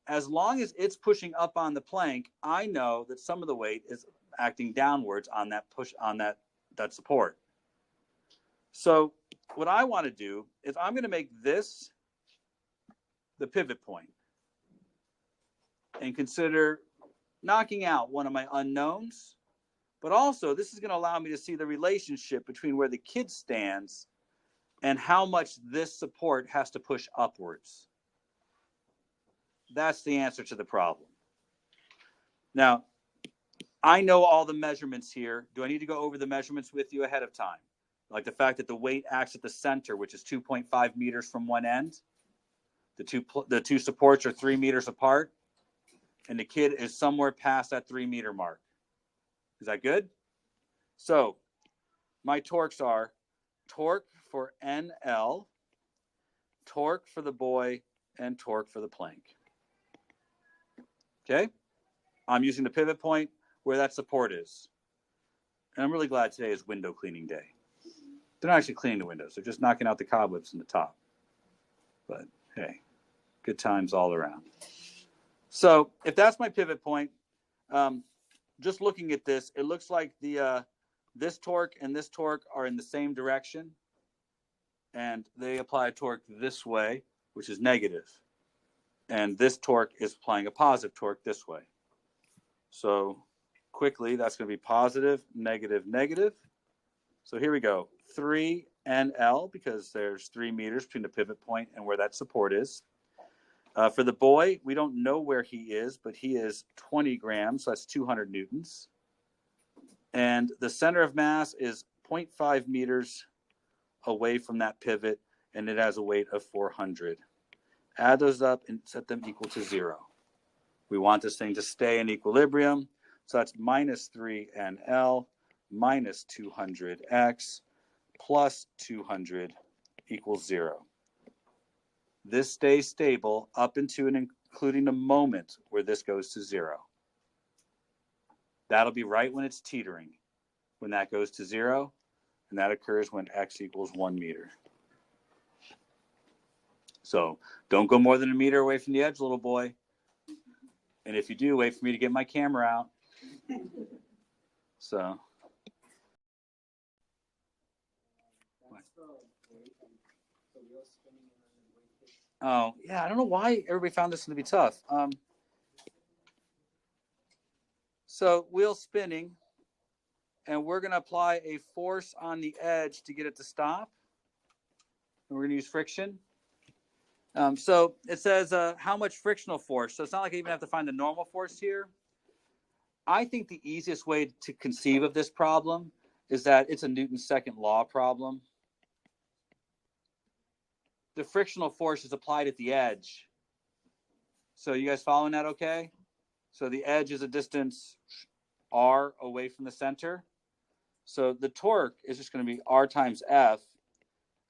As long as it's pushing up on the plank, I know that some of the weight is acting downwards on that push on that support. So what I want to do is I'm going to make this the pivot point and consider knocking out one of my unknowns, but also this is going to allow me to see the relationship between where the kid stands and how much this support has to push upwards. That's the answer to the problem. Now, I know all the measurements here. Do I need to go over the measurements with you ahead of time? Like the fact that the weight acts at the center, which is 2.5 meters from one end. The two supports are 3 meters apart, and the kid is somewhere past that 3 meter mark. Is that good? So my torques are torque for NL, torque for the boy, and torque for the plank. Okay? I'm using the pivot point where that support is. And I'm really glad today is window cleaning day. They're not actually cleaning the windows. They're just knocking out the cobwebs in the top. But hey, good times all around. So if that's my pivot point, just looking at this, it looks like this torque and this torque are in the same direction. And they apply a torque this way, which is negative. And this torque is applying a positive torque this way. So quickly, that's going to be positive, negative, negative. So here we go. 3 NL, because there's 3 meters between the pivot point and where that support is. For the boy, we don't know where he is, but he is 20 grams, so that's 200 newtons. And the center of mass is 0.5 meters away from that pivot, and it has a weight of 400. Add those up and set them equal to 0. We want this thing to stay in equilibrium, so that's minus 3 NL minus 200x plus 200 equals 0. This stays stable up into and including the moment where this goes to 0. That'll be right when it's teetering, when that goes to 0, and that occurs when x equals 1 meter. So don't go more than a meter away from the edge, little boy. And if you do, wait for me to get my camera out. So. Oh, yeah, I don't know why everybody found this to be tough. So wheel spinning, and we're going to apply a force on the edge to get it to stop. And we're going to use friction. So it says how much frictional force. So it's not like I even have to find the normal force here. I think the easiest way to conceive of this problem is that it's a Newton's second law problem. The frictional force is applied at the edge. So you guys following that okay? So the edge is a distance r away from the center. So the torque is just going to be r times f,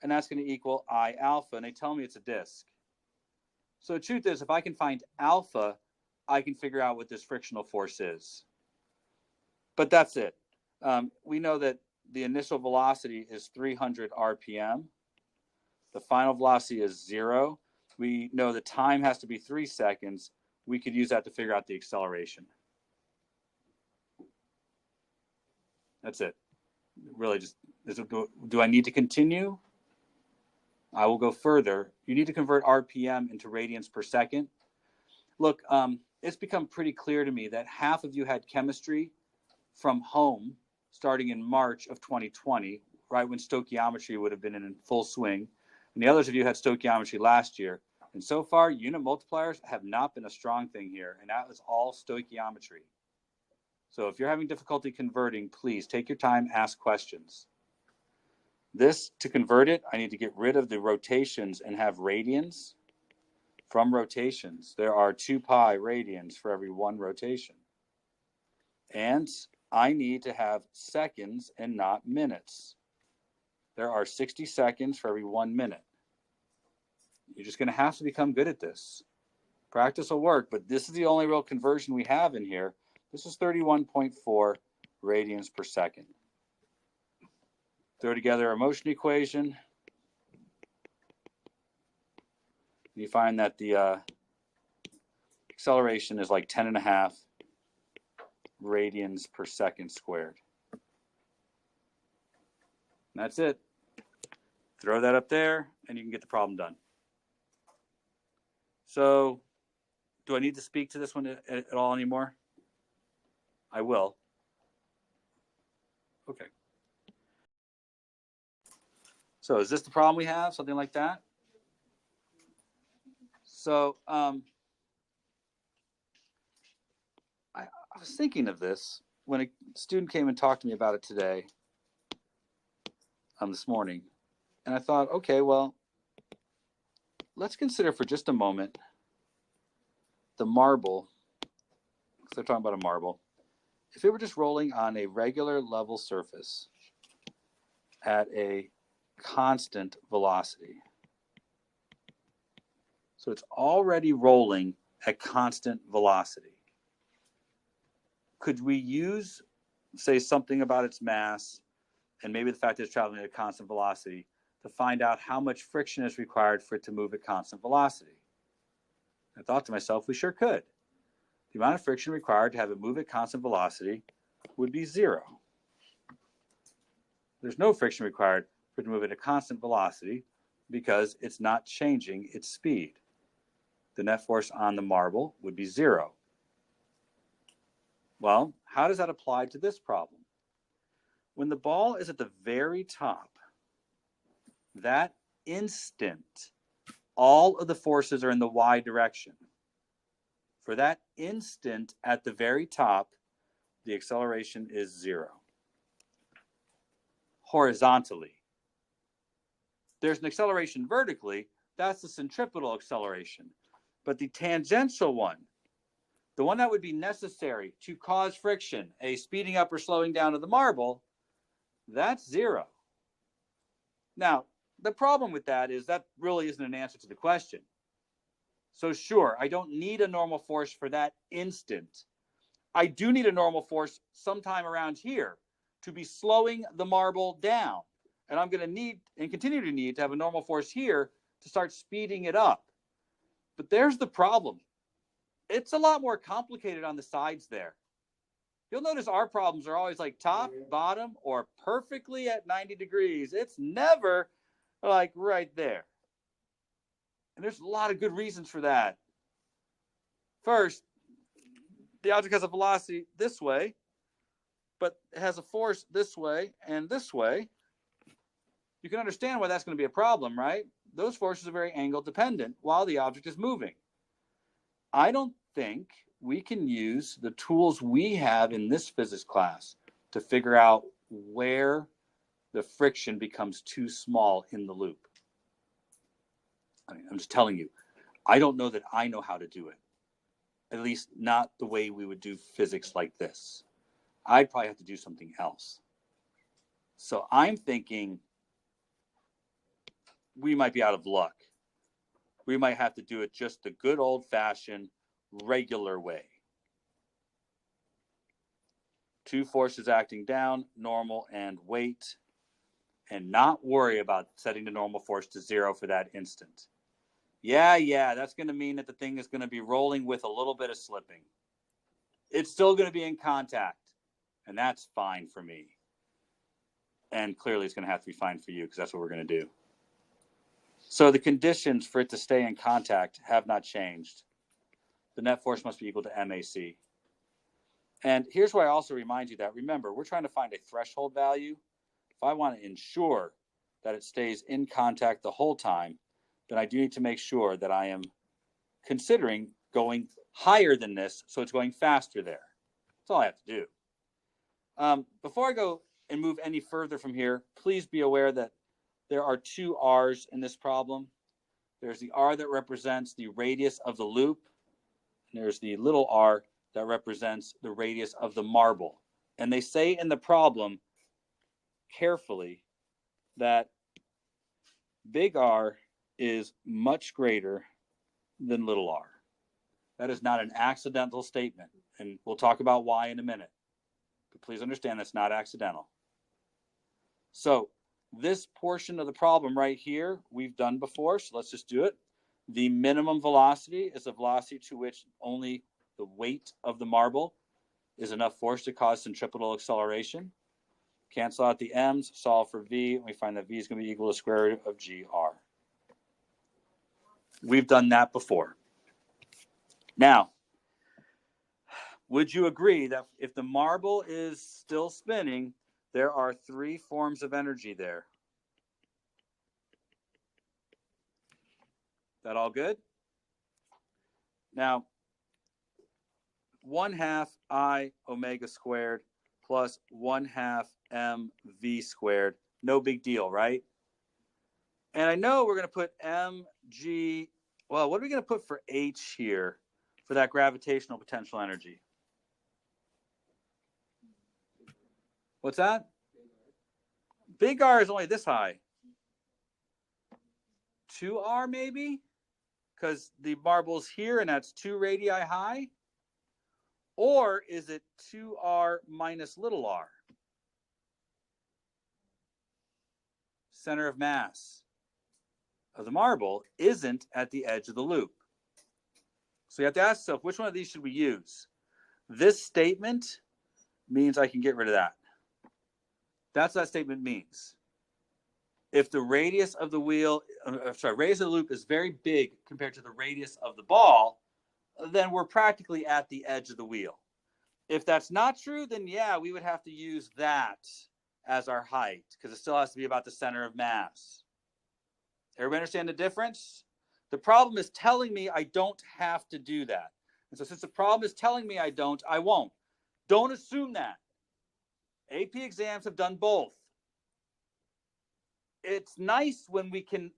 and that's going to equal I alpha, and they tell me it's a disk. So the truth is, if I can find alpha, I can figure out what this frictional force is. But that's it. We know that the initial velocity is 300 RPM. The final velocity is 0. We know the time has to be 3 seconds. We could use that to figure out the acceleration. That's it. Really just, do I need to continue? I will go further. You need to convert RPM into radians per second. Look, it's become pretty clear to me that half of you had chemistry from home starting in March of 2020, right when stoichiometry would have been in full swing. And the others of you had stoichiometry last year. And so far, unit multipliers have not been a strong thing here. And that was all stoichiometry. So if you're having difficulty converting, please take your time, ask questions. This, to convert it, I need to get rid of the rotations and have radians. From rotations, there are 2 pi radians for every 1 rotation. And I need to have seconds and not minutes. there are 60 seconds for every 1 minute. You're just going to have to become good at this. Practice will work, but this is the only real conversion we have in here. This is 31.4 radians per second. Throw together our motion equation. You find that the acceleration is like 10.5 radians per second squared. And that's it. Throw that up there, and you can get the problem done. So, do I need to speak to this one at all anymore? I will. Okay. So, is this the problem we have? Something like that? So, I was thinking of this when a student came and talked to me about it today, this morning. And I thought, okay, well, let's consider for just a moment the marble. Because they're talking about a marble. If it were just rolling on a regular level surface at a constant velocity. So it's already rolling at constant velocity. Could we use, say, something about its mass and maybe the fact that it's traveling at a constant velocity to find out how much friction is required for it to move at constant velocity? I thought to myself, we sure could. The amount of friction required to have it move at constant velocity would be 0. There's no friction required for it to move at a constant velocity because it's not changing its speed. The net force on the marble would be 0. Well, how does that apply to this problem? When the ball is at the very top, that instant, all of the forces are in the y direction. For that instant at the very top, the acceleration is 0. Horizontally. There's an acceleration vertically, that's the centripetal acceleration. But the tangential one, the one that would be necessary to cause friction, a speeding up or slowing down of the marble, that's 0. Now, the problem with that is that really isn't an answer to the question. So sure, I don't need a normal force for that instant. I do need a normal force sometime around here to be slowing the marble down. And I'm going to need and continue to need to have a normal force here to start speeding it up. But there's the problem. It's a lot more complicated on the sides there. You'll notice our problems are always like top, bottom, or perfectly at 90 degrees. It's never like right there. And there's a lot of good reasons for that. First, the object has a velocity this way, but it has a force this way and this way. You can understand why that's going to be a problem, right? Those forces are very angle dependent while the object is moving. I don't think we can use the tools we have in this physics class to figure out where the friction becomes too small in the loop. I'm just telling you, I don't know that I know how to do it. At least not the way we would do physics like this. I'd probably have to do something else. So I'm thinking we might be out of luck. We might have to do it just the good old-fashioned regular way. Two forces acting down, normal and weight, and not worry about setting the normal force to 0 for that instant. Yeah, that's going to mean that the thing is going to be rolling with a little bit of slipping. It's still going to be in contact, and that's fine for me. And clearly it's going to have to be fine for you because that's what we're going to do. So the conditions for it to stay in contact have not changed. The net force must be equal to MAC. And here's where I also remind you that, remember, we're trying to find a threshold value. If I want to ensure that it stays in contact the whole time, then I do need to make sure that I am considering going higher than this, so it's going faster there. That's all I have to do. Before I go and move any further from here, please be aware that there are 2 R's in this problem. There's the R that represents the radius of the loop, and there's the little r that represents the radius of the marble. And they say in the problem, carefully, that big R is much greater than little r. That is not an accidental statement, and we'll talk about why in a minute. But please understand that's not accidental. So this portion of the problem right here, we've done before, so let's just do it. The minimum velocity is the velocity to which only the weight of the marble is enough force to cause centripetal acceleration. Cancel out the m's, solve for v, and we find that v is going to be equal to the square root of gr. We've done that before. Now, would you agree that if the marble is still spinning, there are 3 forms of energy there? That all good? Now, 1/2 I omega squared plus 1/2 mv squared. No big deal, right? And I know we're going to put mg, well, what are we going to put for h here for that gravitational potential energy? What's that? Big R is only this high. 2r maybe? Because the marble's here and that's 2 radii high? Or is it 2r minus little r? Center of mass of the marble isn't at the edge of the loop. So you have to ask yourself, which one of these should we use? This statement means I can get rid of that. That's what that statement means. If the radius of the wheel, radius of the loop is very big compared to the radius of the ball, then we're practically at the edge of the wheel. If that's not true, then yeah, we would have to use that as our height because it still has to be about the center of mass. Everybody understand the difference? The problem is telling me I don't have to do that. And so since the problem is telling me I don't, I won't. Don't assume that. AP exams have done both. It's nice when we can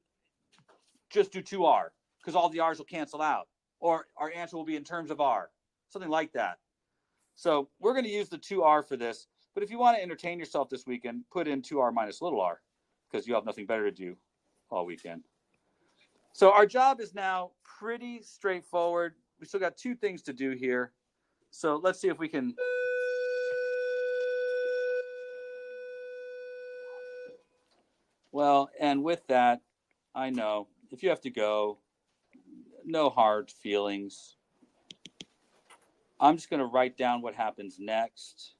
just do 2r because all the r's will cancel out, or our answer will be in terms of r, something like that. So we're going to use the 2r for this, but if you want to entertain yourself this weekend, put in 2r minus little r because you have nothing better to do all weekend. So our job is now pretty straightforward. We still got 2 things to do here. So let's see if we can. Well, and with that, I know if you have to go, no hard feelings. I'm just going to write down what happens next,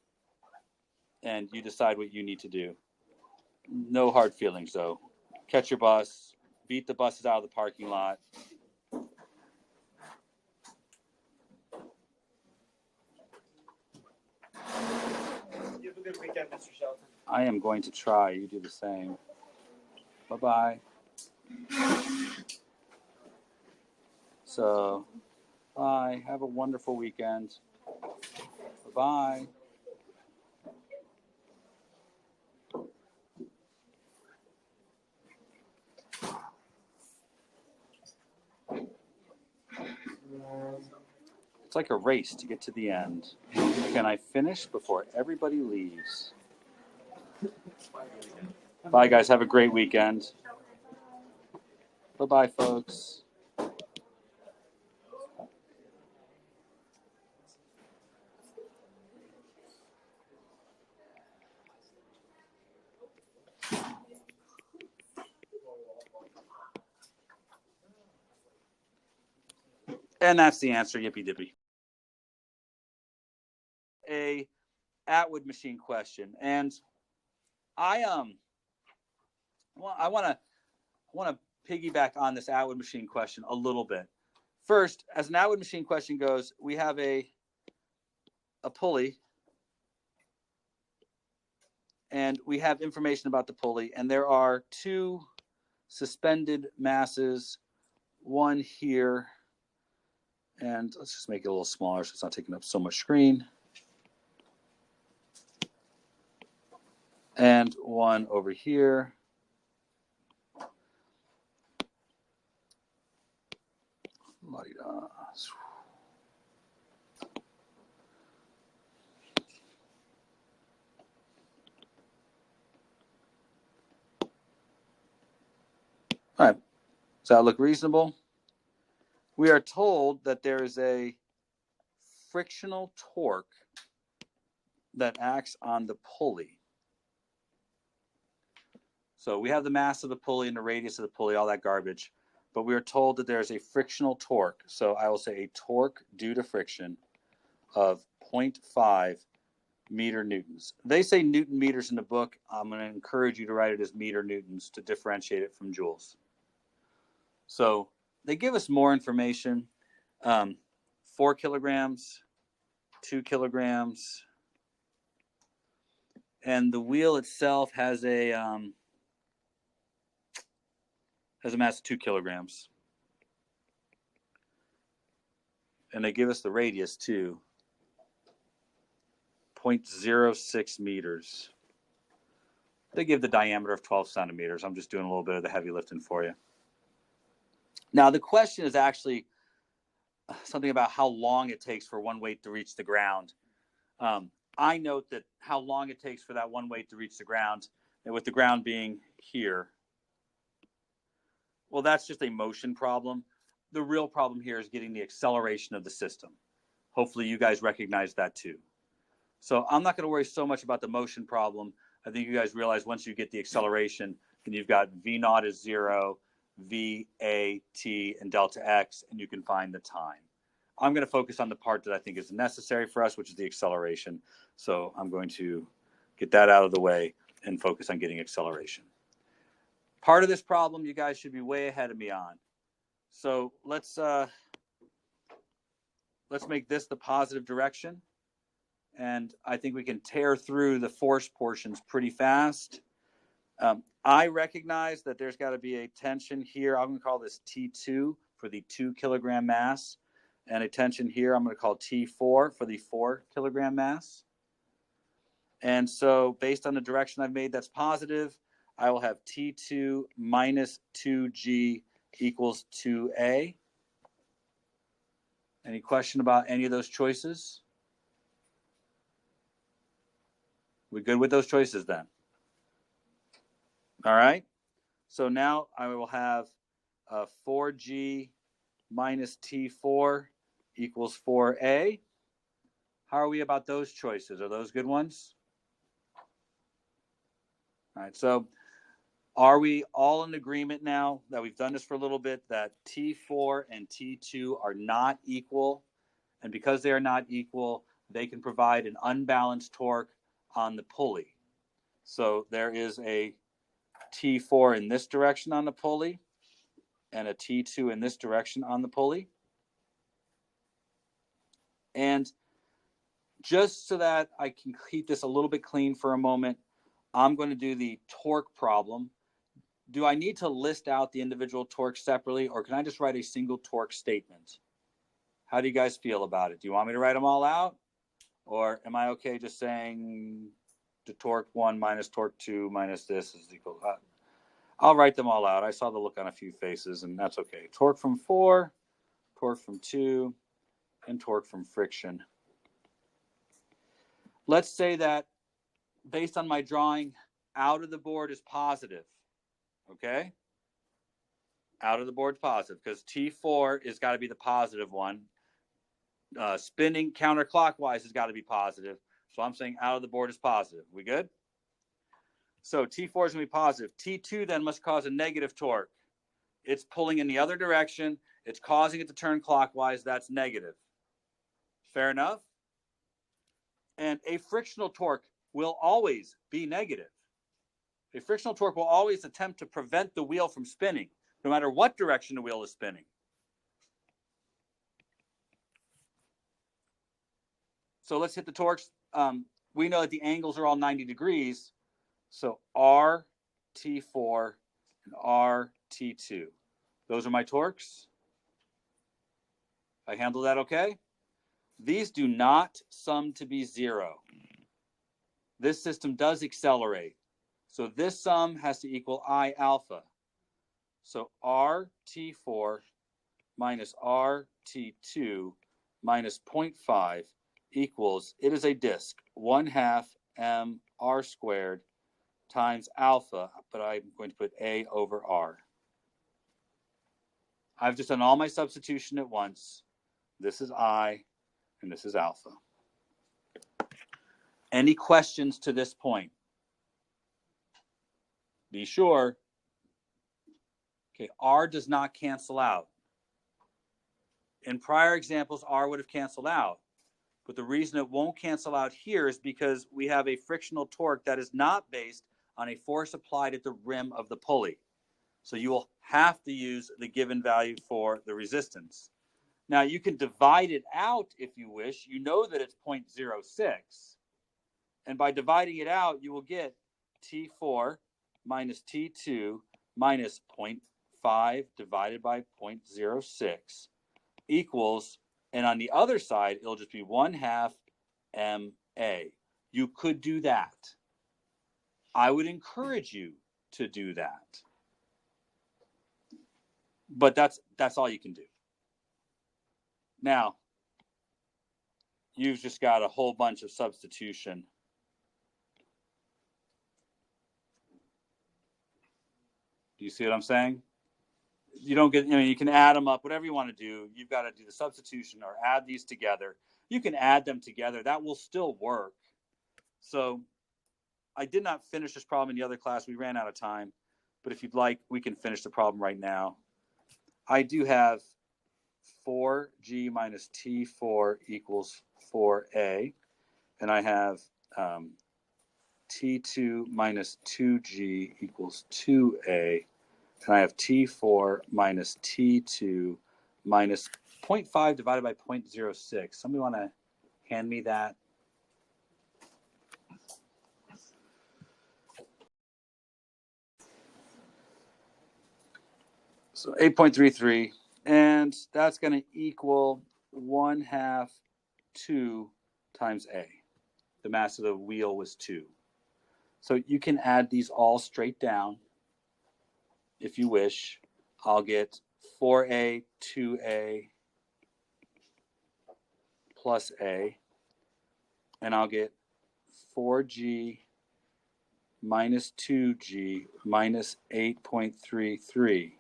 and you decide what you need to do. No hard feelings, though. Catch your bus, beat the buses out of the parking lot.
You have a good weekend, Mr. Shelton.
I am going to try. You do the same. Bye-bye. So, bye. Have a wonderful weekend. Bye-bye. It's like a race to get to the end. Can I finish before everybody leaves? Bye, guys. Have a great weekend. Bye-bye, folks. And that's the answer. Yippee dippy. A Atwood machine question, and I want to piggyback on this Atwood machine question a little bit. First, as an Atwood machine question goes, we have a pulley, and we have information about the pulley, and there are 2 suspended masses, one here, and let's just make it a little smaller so it's not taking up so much screen, and one over here. La-di-da. that look reasonable? We are told that there is a frictional torque that acts on the pulley. So we have the mass of the pulley and the radius of the pulley, all that garbage. But we are told that there's a frictional torque. So I will say a torque due to friction of 0.5 meter newtons. They say Newton meters in the book. I'm going to encourage you to write it as meter newtons to differentiate it from joules. So they give us more information. 4 kilograms, 2 kilograms. And the wheel itself has a mass of 2 kilograms. And they give us the radius too, 0.06 meters. They give the diameter of 12 centimeters. I'm just doing a little bit of the heavy lifting for you. Now, the question is actually something about how long it takes for one weight to reach the ground. I note that how long it takes for that one weight to reach the ground, and with the ground being here, well, that's just a motion problem. The real problem here is getting the acceleration of the system. Hopefully you guys recognize that too. So I'm not going to worry so much about the motion problem. I think you guys realize once you get the acceleration, then you've got V naught is 0, V, A, T, and delta X, and you can find the time. I'm going to focus on the part that I think is necessary for us, which is the acceleration. So I'm going to get that out of the way and focus on getting acceleration. Part of this problem you guys should be way ahead of me on. So let's make this the positive direction. And I think we can tear through the force portions pretty fast. I recognize that there's got to be a tension here. I'm going to call this T2 for the 2 kilogram mass. And a tension here I'm going to call T4 for the 4 kilogram mass. And so based on the direction I've made that's positive, I will have T2 minus 2G equals 2A. Any question about any of those choices? We good with those choices then? All right. So now I will have 4G minus T4 equals 4A. How are we about those choices? Are those good ones? All right. So are we all in agreement now that we've done this for a little bit that T4 and T2 are not equal? And because they are not equal, they can provide an unbalanced torque on the pulley. So there is a T4 in this direction on the pulley and a T2 in this direction on the pulley. And just so that I can keep this a little bit clean for a moment, I'm going to do the torque problem. Do I need to list out the individual torques separately, or can I just write a single torque statement? How do you guys feel about it? Do you want me to write them all out? Or am I okay just saying the torque 1 minus torque 2 minus this is equal to that? I'll write them all out. I saw the look on a few faces, and that's okay. Torque from 4, torque from 2, and torque from friction. Let's say that based on my drawing, out of the board is positive. Okay? Out of the board's positive because T4 has got to be the positive one. Spinning counterclockwise has got to be positive. So I'm saying out of the board is positive. We good? So T4 is going to be positive. T2 then must cause a negative torque. It's pulling in the other direction. It's causing it to turn clockwise. That's negative. Fair enough? And a frictional torque will always be negative. A frictional torque will always attempt to prevent the wheel from spinning, no matter what direction the wheel is spinning. So let's hit the torques. We know that the angles are all 90 degrees. So R, T4, and R, T2. Those are my torques. I handle that okay? These do not sum to be 0. This system does accelerate. So this sum has to equal I alpha. So R, T4 minus R, T2 minus 0.5 equals, it is a disk, 1/2 m r squared times alpha, but I'm going to put A over R. I've just done all my substitution at once. This is I, and this is alpha. Any questions to this point? Be sure. Okay, R does not cancel out. In prior examples, R would have canceled out. But the reason it won't cancel out here is because we have a frictional torque that is not based on a force applied at the rim of the pulley. So you will have to use the given value for the resistance. Now you can divide it out if you wish. You know that it's 0.06. And by dividing it out, you will get T4 minus T2 minus 0.5 divided by 0.06 equals, and on the other side, it'll just be 1/2 MA. You could do that. I would encourage you to do that. But that's all you can do. Now, you've just got a whole bunch of substitution. Do you see what I'm saying? You don't get, you can add them up, whatever you want to do. You've got to do the substitution or add these together. You can add them together. That will still work. So I did not finish this problem in the other class. We ran out of time. But if you'd like, we can finish the problem right now. I do have 4G minus T4 equals 4A. And I have T2 minus 2G equals 2A. And I have T4 minus T2 minus 0.5 divided by 0.06. Somebody want to hand me that? So 8.33. And that's going to equal 1/2 2 times A. The mass of the wheel was 2. So you can add these all straight down if you wish. I'll get 4A, 2A plus A. And I'll get 4G minus 2G minus 8.33.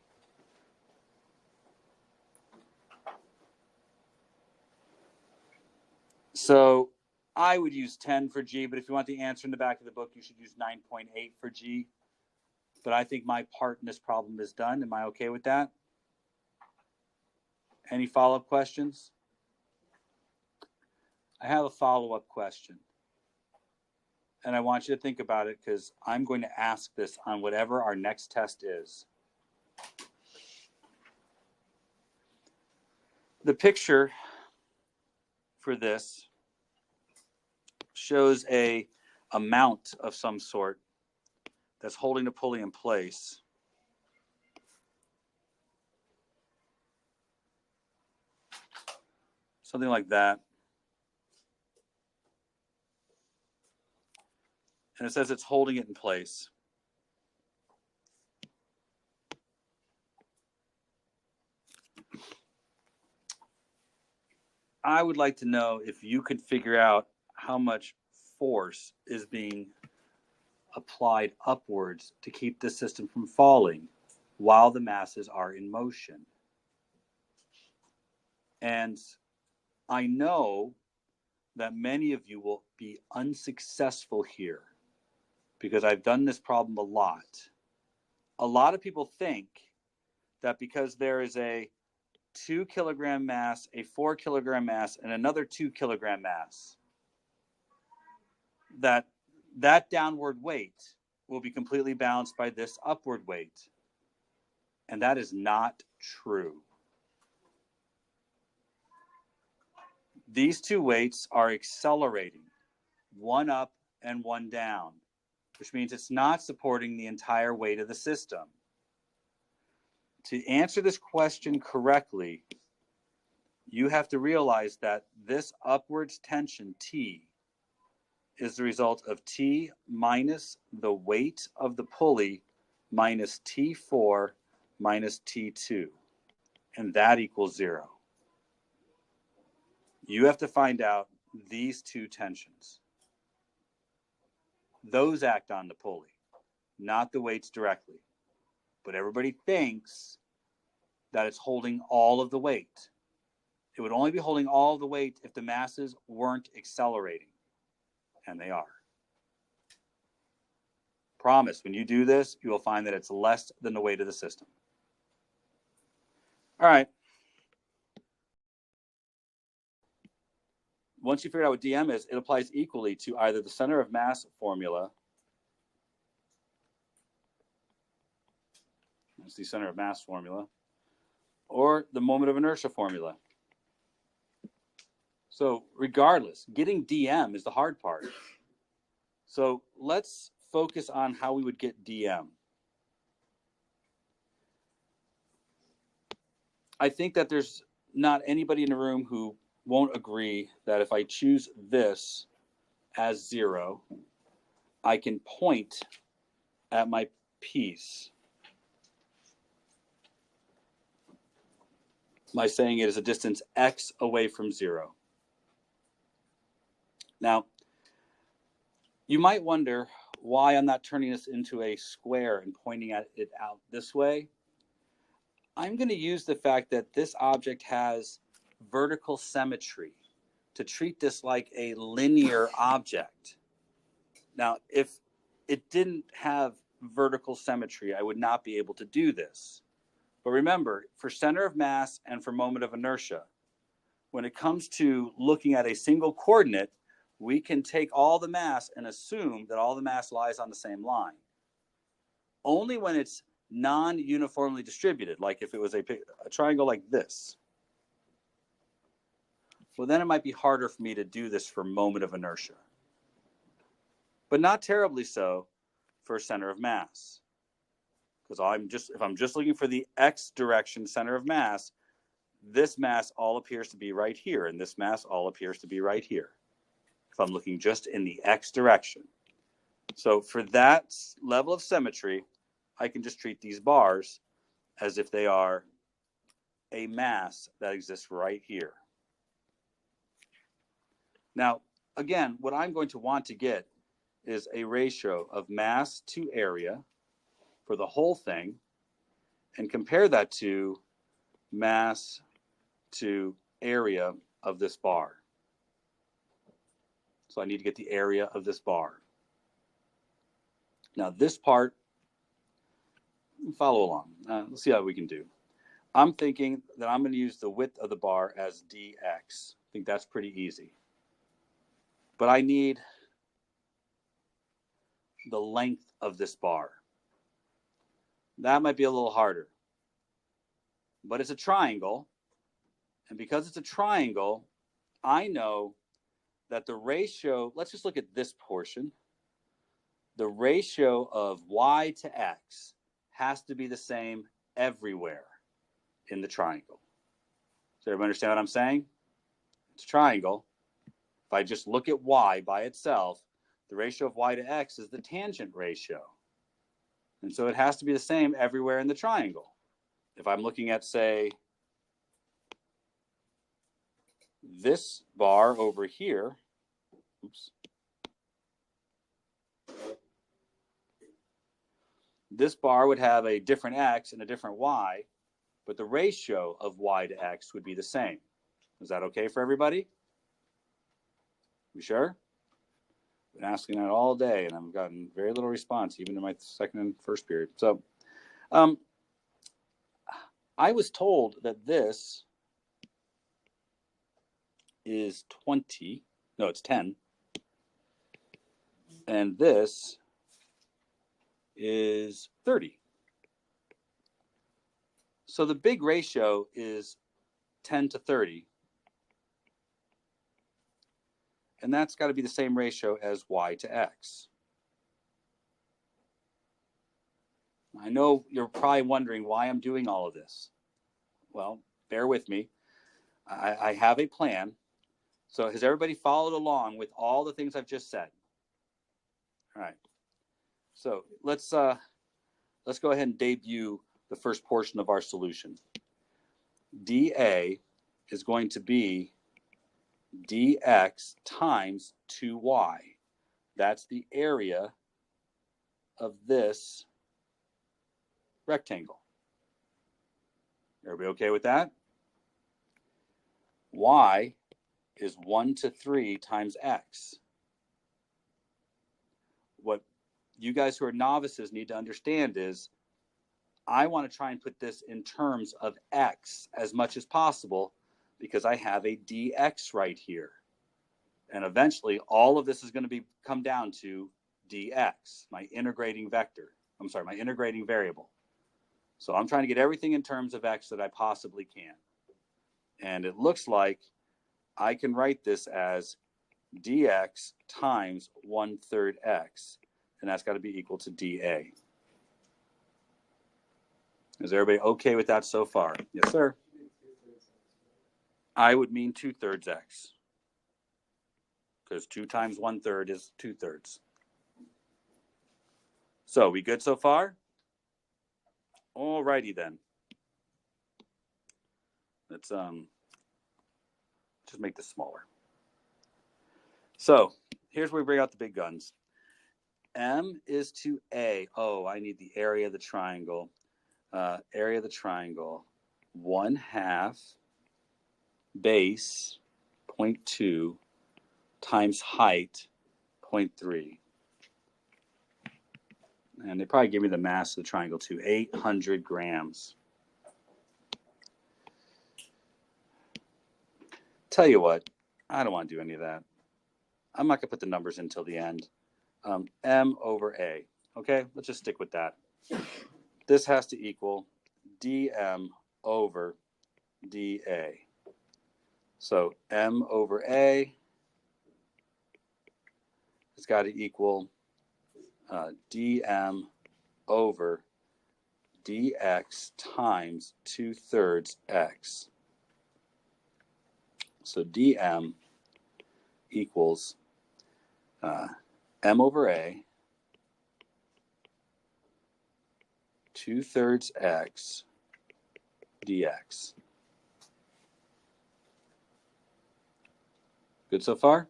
So I would use 10 for G, but if you want the answer in the back of the book, you should use 9.8 for G. But I think my part in this problem is done. Am I okay with that? Any follow-up questions? I have a follow-up question. And I want you to think about it because I'm going to ask this on whatever our next test is. The picture for this shows a mount of some sort that's holding the pulley in place. Something like that. And it says it's holding it in place. I would like to know if you could figure out how much force is being applied upwards to keep the system from falling while the masses are in motion. And I know that many of you will be unsuccessful here because I've done this problem a lot. A lot of people think that because there is a 2 kilogram mass, a 4 kilogram mass, and another 2 kilogram mass, that downward weight will be completely balanced by this upward weight. And that is not true. These two weights are accelerating, one up and one down, which means it's not supporting the entire weight of the system. To answer this question correctly, you have to realize that this upwards tension, T, is the result of T minus the weight of the pulley minus T4 minus T2. And that equals 0. You have to find out these two tensions. Those act on the pulley, not the weights directly. But everybody thinks that it's holding all of the weight. It would only be holding all of the weight if the masses weren't accelerating, and they are. Promise, when you do this, you will find that it's less than the weight of the system. All right. Once you figure out what dm is, it applies equally to either the center of mass formula. That's the center of mass formula, or the moment of inertia formula. So regardless, getting dm is the hard part. So let's focus on how we would get dm. I think that there's not anybody in the room who won't agree that if I choose this as 0, I can point at my piece by saying it is a distance x away from 0. Now, you might wonder why I'm not turning this into a square and pointing at it out this way. I'm going to use the fact that this object has vertical symmetry to treat this like a linear object. Now, if it didn't have vertical symmetry, I would not be able to do this. But remember, for center of mass and for moment of inertia, when it comes to looking at a single coordinate, we can take all the mass and assume that all the mass lies on the same line. Only when it's non-uniformly distributed, like if it was a triangle like this, well, then it might be harder for me to do this for moment of inertia. But not terribly so for center of mass. Because if I'm just looking for the x direction center of mass, this mass all appears to be right here, and this mass all appears to be right here, if I'm looking just in the x direction. So for that level of symmetry, I can just treat these bars as if they are a mass that exists right here. Now, again, what I'm going to want to get is a ratio of mass to area for the whole thing, and compare that to mass to area of this bar. So I need to get the area of this bar. Now this part, follow along. Let's see how we can do. I'm thinking that I'm going to use the width of the bar as dx. I think that's pretty easy. But I need the length of this bar. That might be a little harder. But it's a triangle. And because it's a triangle, I know that the ratio, let's just look at this portion. The ratio of y to x has to be the same everywhere in the triangle. Does everybody understand what I'm saying? It's a triangle. If I just look at y by itself, the ratio of y to x is the tangent ratio. And so it has to be the same everywhere in the triangle. If I'm looking at, say, this bar over here, oops, this bar would have a different x and a different y, but the ratio of y to x would be the same. Is that okay for everybody? You sure? Been asking that all day, and I've gotten very little response, even in my second and first period. So I was told that this is 20. No, it's 10. And this is 30. So the big ratio is 10 to 30. And that's got to be the same ratio as y to x. I know you're probably wondering why I'm doing all of this. Well, bear with me. I have a plan. So has everybody followed along with all the things I've just said? All right. So let's go ahead and debut the first portion of our solution. dA is going to be dx times 2y. That's the area of this rectangle. Everybody okay with that? Y is 1 to 3 times x. What you guys who are novices need to understand is I want to try and put this in terms of x as much as possible because I have a dx right here. And eventually all of this is going to come down to dx, my integrating variable. So I'm trying to get everything in terms of x that I possibly can. And it looks like I can write this as dx times 1/3 x, and that's got to be equal to dA. Is everybody okay with that so far? Yes, sir. I would mean 2/3 x, because 2 times 1/3 is 2/3. So we good so far? All righty then. Let's just make this smaller. So here's where we bring out the big guns. M is to A. Oh, I need the area of the triangle. Area of the triangle. 1/2 base 0.2 times height 0.3. And they probably give me the mass of the triangle too, 800 grams. Tell you what, I don't want to do any of that. I'm not going to put the numbers in until the end. M over A. Okay, let's just stick with that. This has to equal dm over dA. So M over A has got to equal dm over dx times 2/3 x. So dm equals m over a 2/3 x dx. Good so far?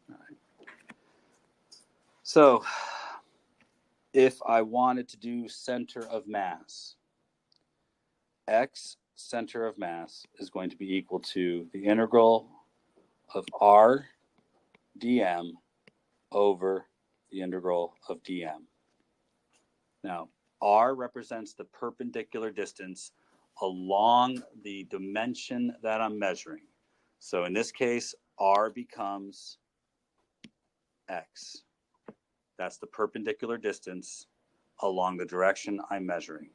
All right. So if I wanted to do center of mass, x center of mass is going to be equal to the integral of r dm over the integral of dm. Now, r represents the perpendicular distance along the dimension that I'm measuring. So in this case, r becomes x. That's the perpendicular distance along the direction I'm measuring.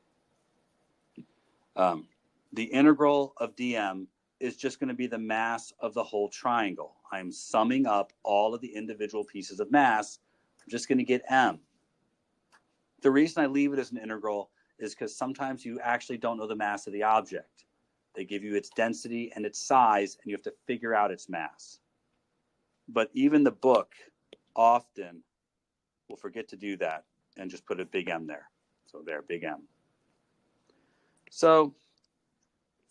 The integral of dm is just going to be the mass of the whole triangle. I'm summing up all of the individual pieces of mass. I'm just going to get m. The reason I leave it as an integral is because sometimes you actually don't know the mass of the object. They give you its density and its size, and you have to figure out its mass. But even the book often will forget to do that and just put a big M there. So there, big M. So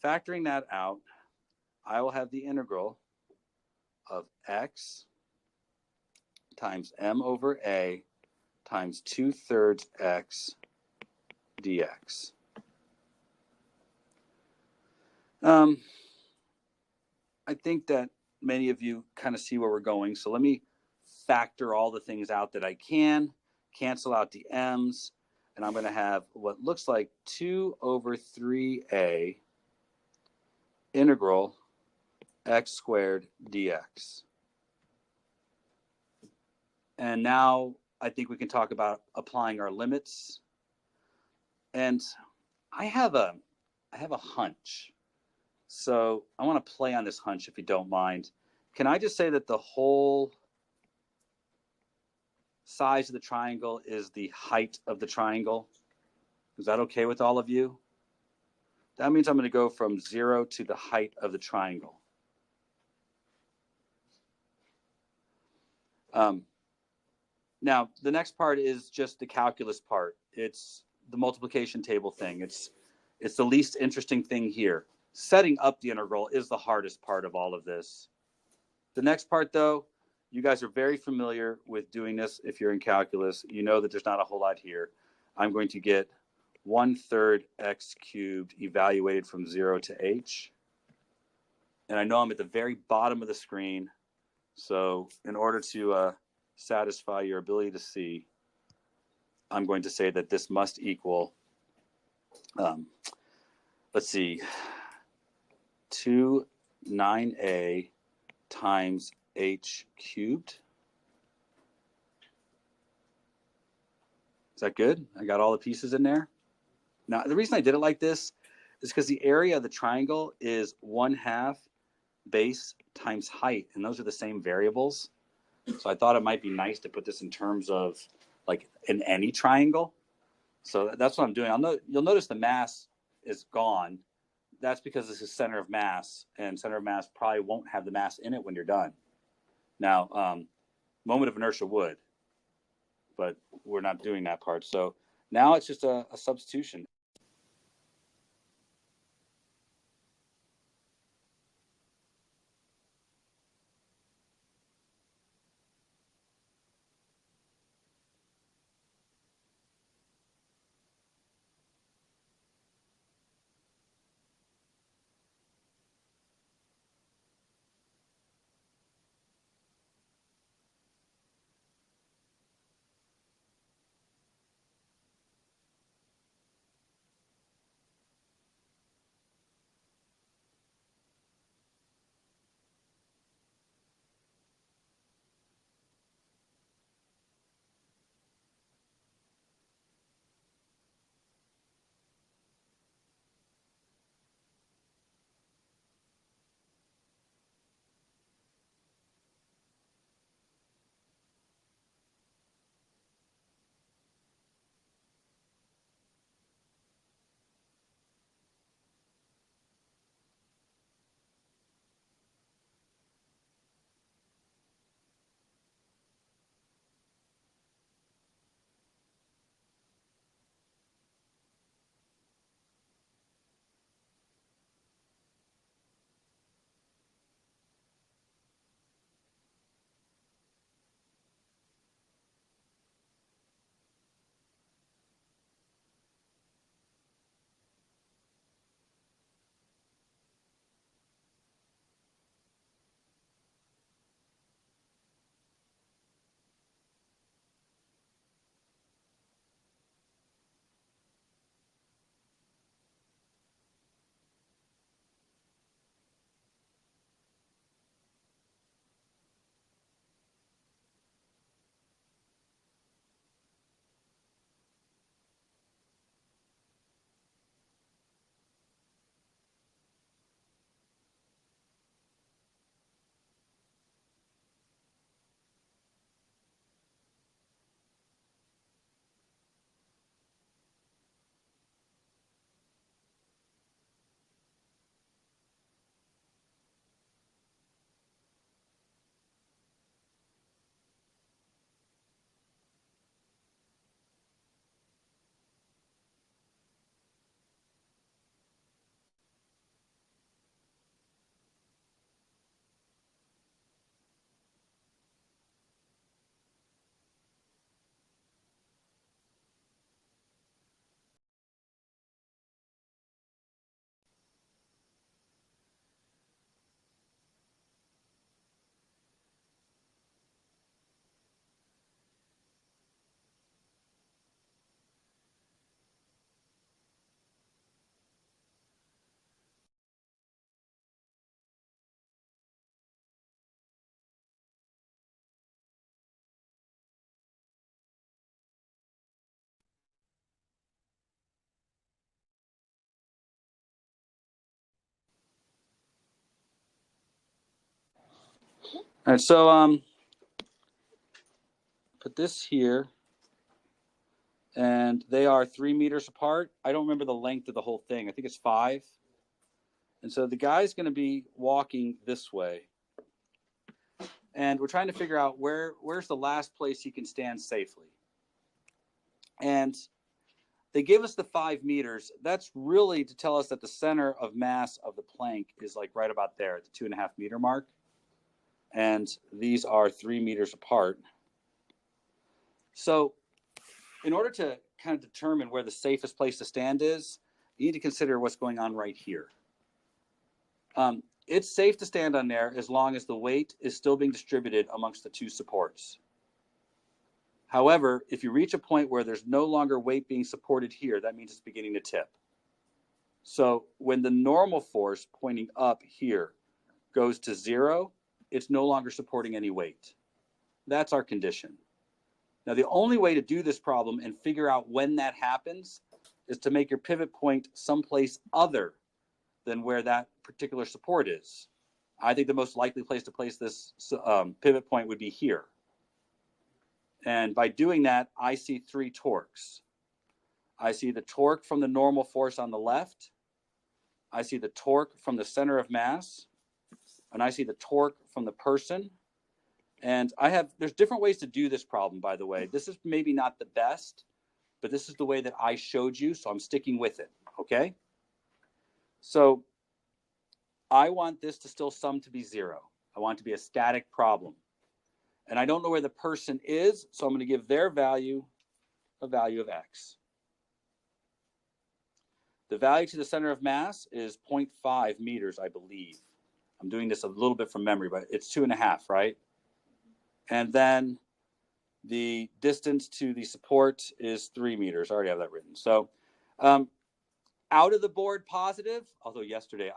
factoring that out, I will have the integral of x times m over a times 2/3 x dx. I think that many of you kind of see where we're going. So let me factor all the things out that I can, cancel out the m's, and I'm going to have what looks like 2 over 3a integral x squared dx. And now I think we can talk about applying our limits. And I have a hunch. So I want to play on this hunch if you don't mind. Can I just say that the whole size of the triangle is the height of the triangle? Is that okay with all of you? That means I'm going to go from 0 to the height of the triangle. Now, the next part is just the calculus part. It's the multiplication table thing. It's the least interesting thing here. Setting up the integral is the hardest part of all of this. The next part, though, you guys are very familiar with doing this if you're in calculus. You know that there's not a whole lot here. I'm going to get 1/3 x cubed evaluated from 0 to h. And I know I'm at the very bottom of the screen, so in order to satisfy your ability to see, I'm going to say that this must equal, let's see, 2/9a times h cubed. Is that good? I got all the pieces in there. Now, the reason I did it like this is because the area of the triangle is 1/2 base times height, and those are the same variables. So I thought it might be nice to put this in terms of like in any triangle. So that's what I'm doing. You'll notice the mass is gone. That's because this is center of mass, and center of mass probably won't have the mass in it when you're done. Now, moment of inertia would, but we're not doing that part. So now it's just a substitution. All right, so put this here, and they are 3 meters apart. I don't remember the length of the whole thing. I think it's 5. And so the guy's going to be walking this way. And we're trying to figure out where's the last place he can stand safely. And they give us the 5 meters. That's really to tell us that the center of mass of the plank is like right about there at the 2.5 meter mark. And these are 3 meters apart. So in order to kind of determine where the safest place to stand is, you need to consider what's going on right here. It's safe to stand on there as long as the weight is still being distributed amongst the two supports. However, if you reach a point where there's no longer weight being supported here, that means it's beginning to tip. So when the normal force pointing up here goes to 0, it's no longer supporting any weight. That's our condition. Now, the only way to do this problem and figure out when that happens is to make your pivot point someplace other than where that particular support is. I think the most likely place to place this pivot point would be here. And by doing that, I see 3 torques. I see the torque from the normal force on the left. I see the torque from the center of mass. And I see the torque from the person. And there's different ways to do this problem, by the way. This is maybe not the best, but this is the way that I showed you, so I'm sticking with it, okay? So I want this to still sum to be 0. I want it to be a static problem. And I don't know where the person is, so I'm going to give their value a value of x. The value to the center of mass is 0.5 meters, I believe. I'm doing this a little bit from memory, but it's 2.5, right? And then the distance to the support is 3 meters. I already have that written. So out of the board positive, although yesterday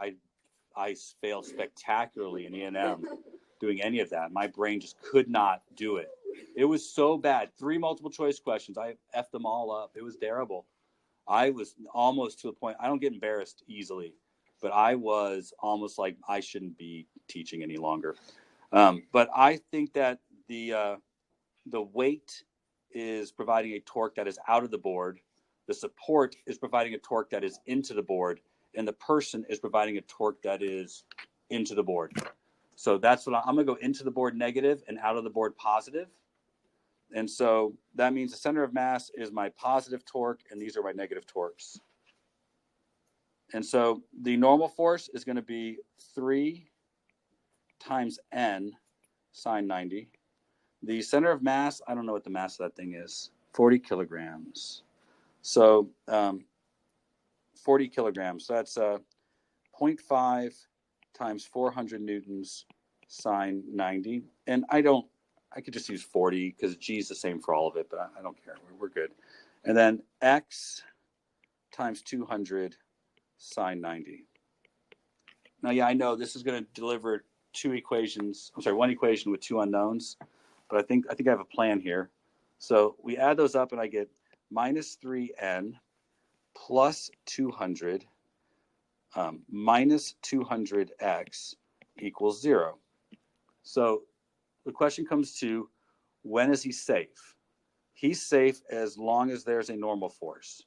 I failed spectacularly in E&M doing any of that. My brain just could not do it. It was so bad. 3 multiple choice questions. I effed them all up. It was terrible. I was almost to the point, I don't get embarrassed easily, but I was almost like I shouldn't be teaching any longer. But I think that the weight is providing a torque that is out of the board. The support is providing a torque that is into the board. And the person is providing a torque that is into the board. So that's what I'm going to go into the board negative and out of the board positive. And so that means the center of mass is my positive torque, and these are my negative torques. And so the normal force is going to be 3 times n sine 90. The center of mass, I don't know what the mass of that thing is, 40 kilograms. So 40 kilograms, so that's 0.5 times 400 newtons sine 90. And I could just use 40 because G is the same for all of it, but I don't care. We're good. And then X times 200 sine 90. Now, yeah, I know this is going to deliver 2 equations. I'm sorry, 1 equation with 2 unknowns, but I think I have a plan here. So we add those up and I get minus 3n plus 200 minus 200x equals 0. So the question comes to, when is he safe? He's safe as long as there's a normal force.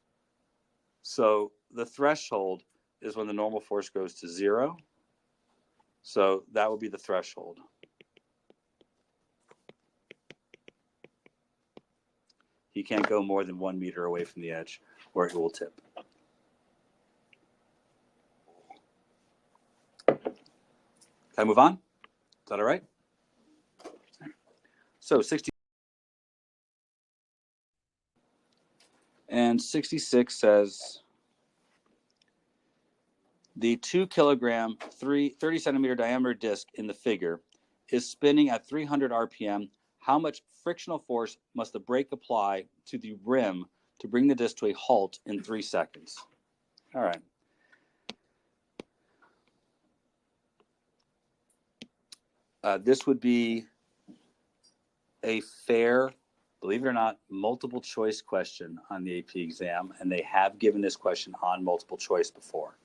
So the threshold is when the normal force goes to 0. So that would be the threshold. He can't go more than 1 meter away from the edge or it will tip. Can I move on? Is that all right? So 60 and 66 says the 2 kilogram, 30 centimeter diameter disc in the figure is spinning at 300 RPM. How much frictional force must the brake apply to the rim to bring the disc to a halt in 3 seconds? All right. This would be a fair, believe it or not, multiple choice question on the AP exam, and they have given this question on multiple choice before,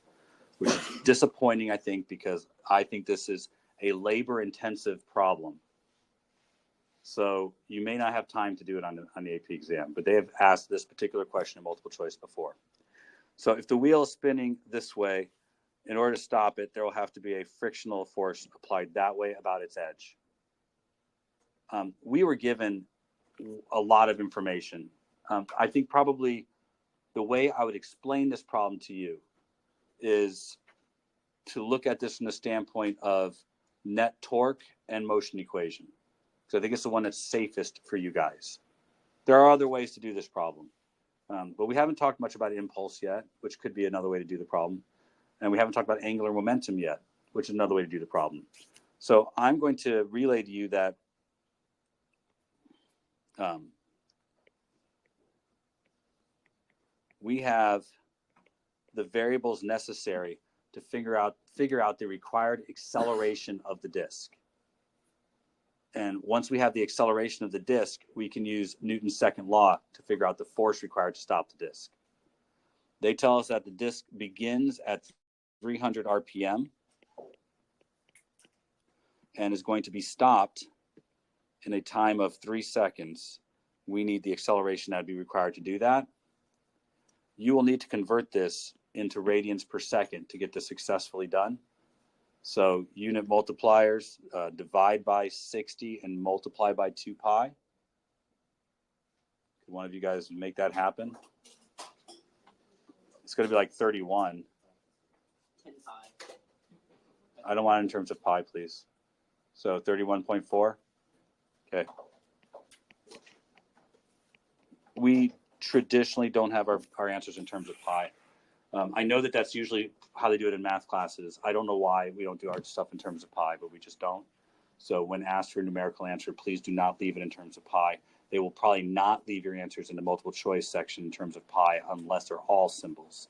which is disappointing, I think, because I think this is a labor-intensive problem. So you may not have time to do it on the AP exam, but they have asked this particular question in multiple choice before. So if the wheel is spinning this way, in order to stop it, there will have to be a frictional force applied that way about its edge. We were given a lot of information. I think probably the way I would explain this problem to you is to look at this from the standpoint of net torque and motion equation. So I think it's the one that's safest for you guys. There are other ways to do this problem. But we haven't talked much about impulse yet, which could be another way to do the problem. And we haven't talked about angular momentum yet, which is another way to do the problem. So I'm going to relay to you that we have the variables necessary to figure out the required acceleration of the disk. And once we have the acceleration of the disk, we can use Newton's second law to figure out the force required to stop the disk. They tell us that the disk begins at 300 RPM and is going to be stopped in a time of 3 seconds. We need the acceleration that would be required to do that. You will need to convert this into radians per second to get this successfully done. So unit multipliers, divide by 60 and multiply by 2 pi. Could one of you guys make that happen? It's going to be like 31.
10 pi.
I don't want it in terms of pi, please. So 31.4. Okay. We traditionally don't have our answers in terms of pi. I know that that's usually how they do it in math classes. I don't know why we don't do our stuff in terms of pi, but we just don't. So when asked for a numerical answer, please do not leave it in terms of pi. They will probably not leave your answers in the multiple choice section in terms of pi unless they're all symbols.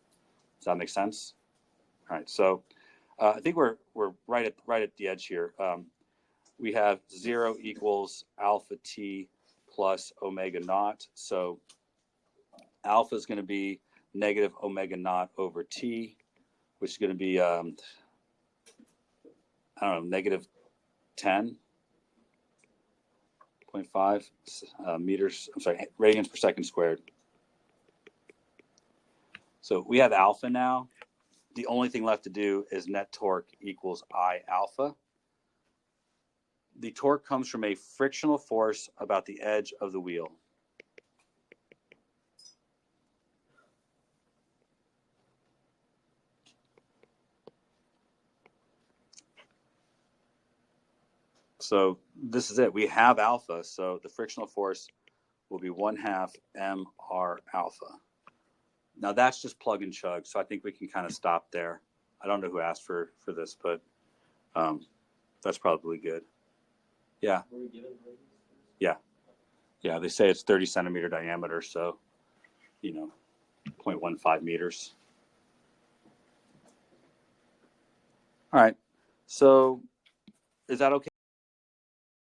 Does that make sense? All right. So I think we're right at the edge here. We have 0 equals alpha t plus omega naught. So alpha is going to be negative omega naught over t, which is going to be, I don't know, negative 10.5 meters, I'm sorry, radians per second squared. So we have alpha now. The only thing left to do is net torque equals I alpha. The torque comes from a frictional force about the edge of the wheel. So this is it. We have alpha, so the frictional force will be 1/2 mr alpha. Now that's just plug and chug, so I think we can kind of stop there. I don't know who asked for this, but that's probably good. Yeah.
Were we given radians?
Yeah, they say it's 30 centimeter diameter, so, 0.15 meters. All right, so is that okay?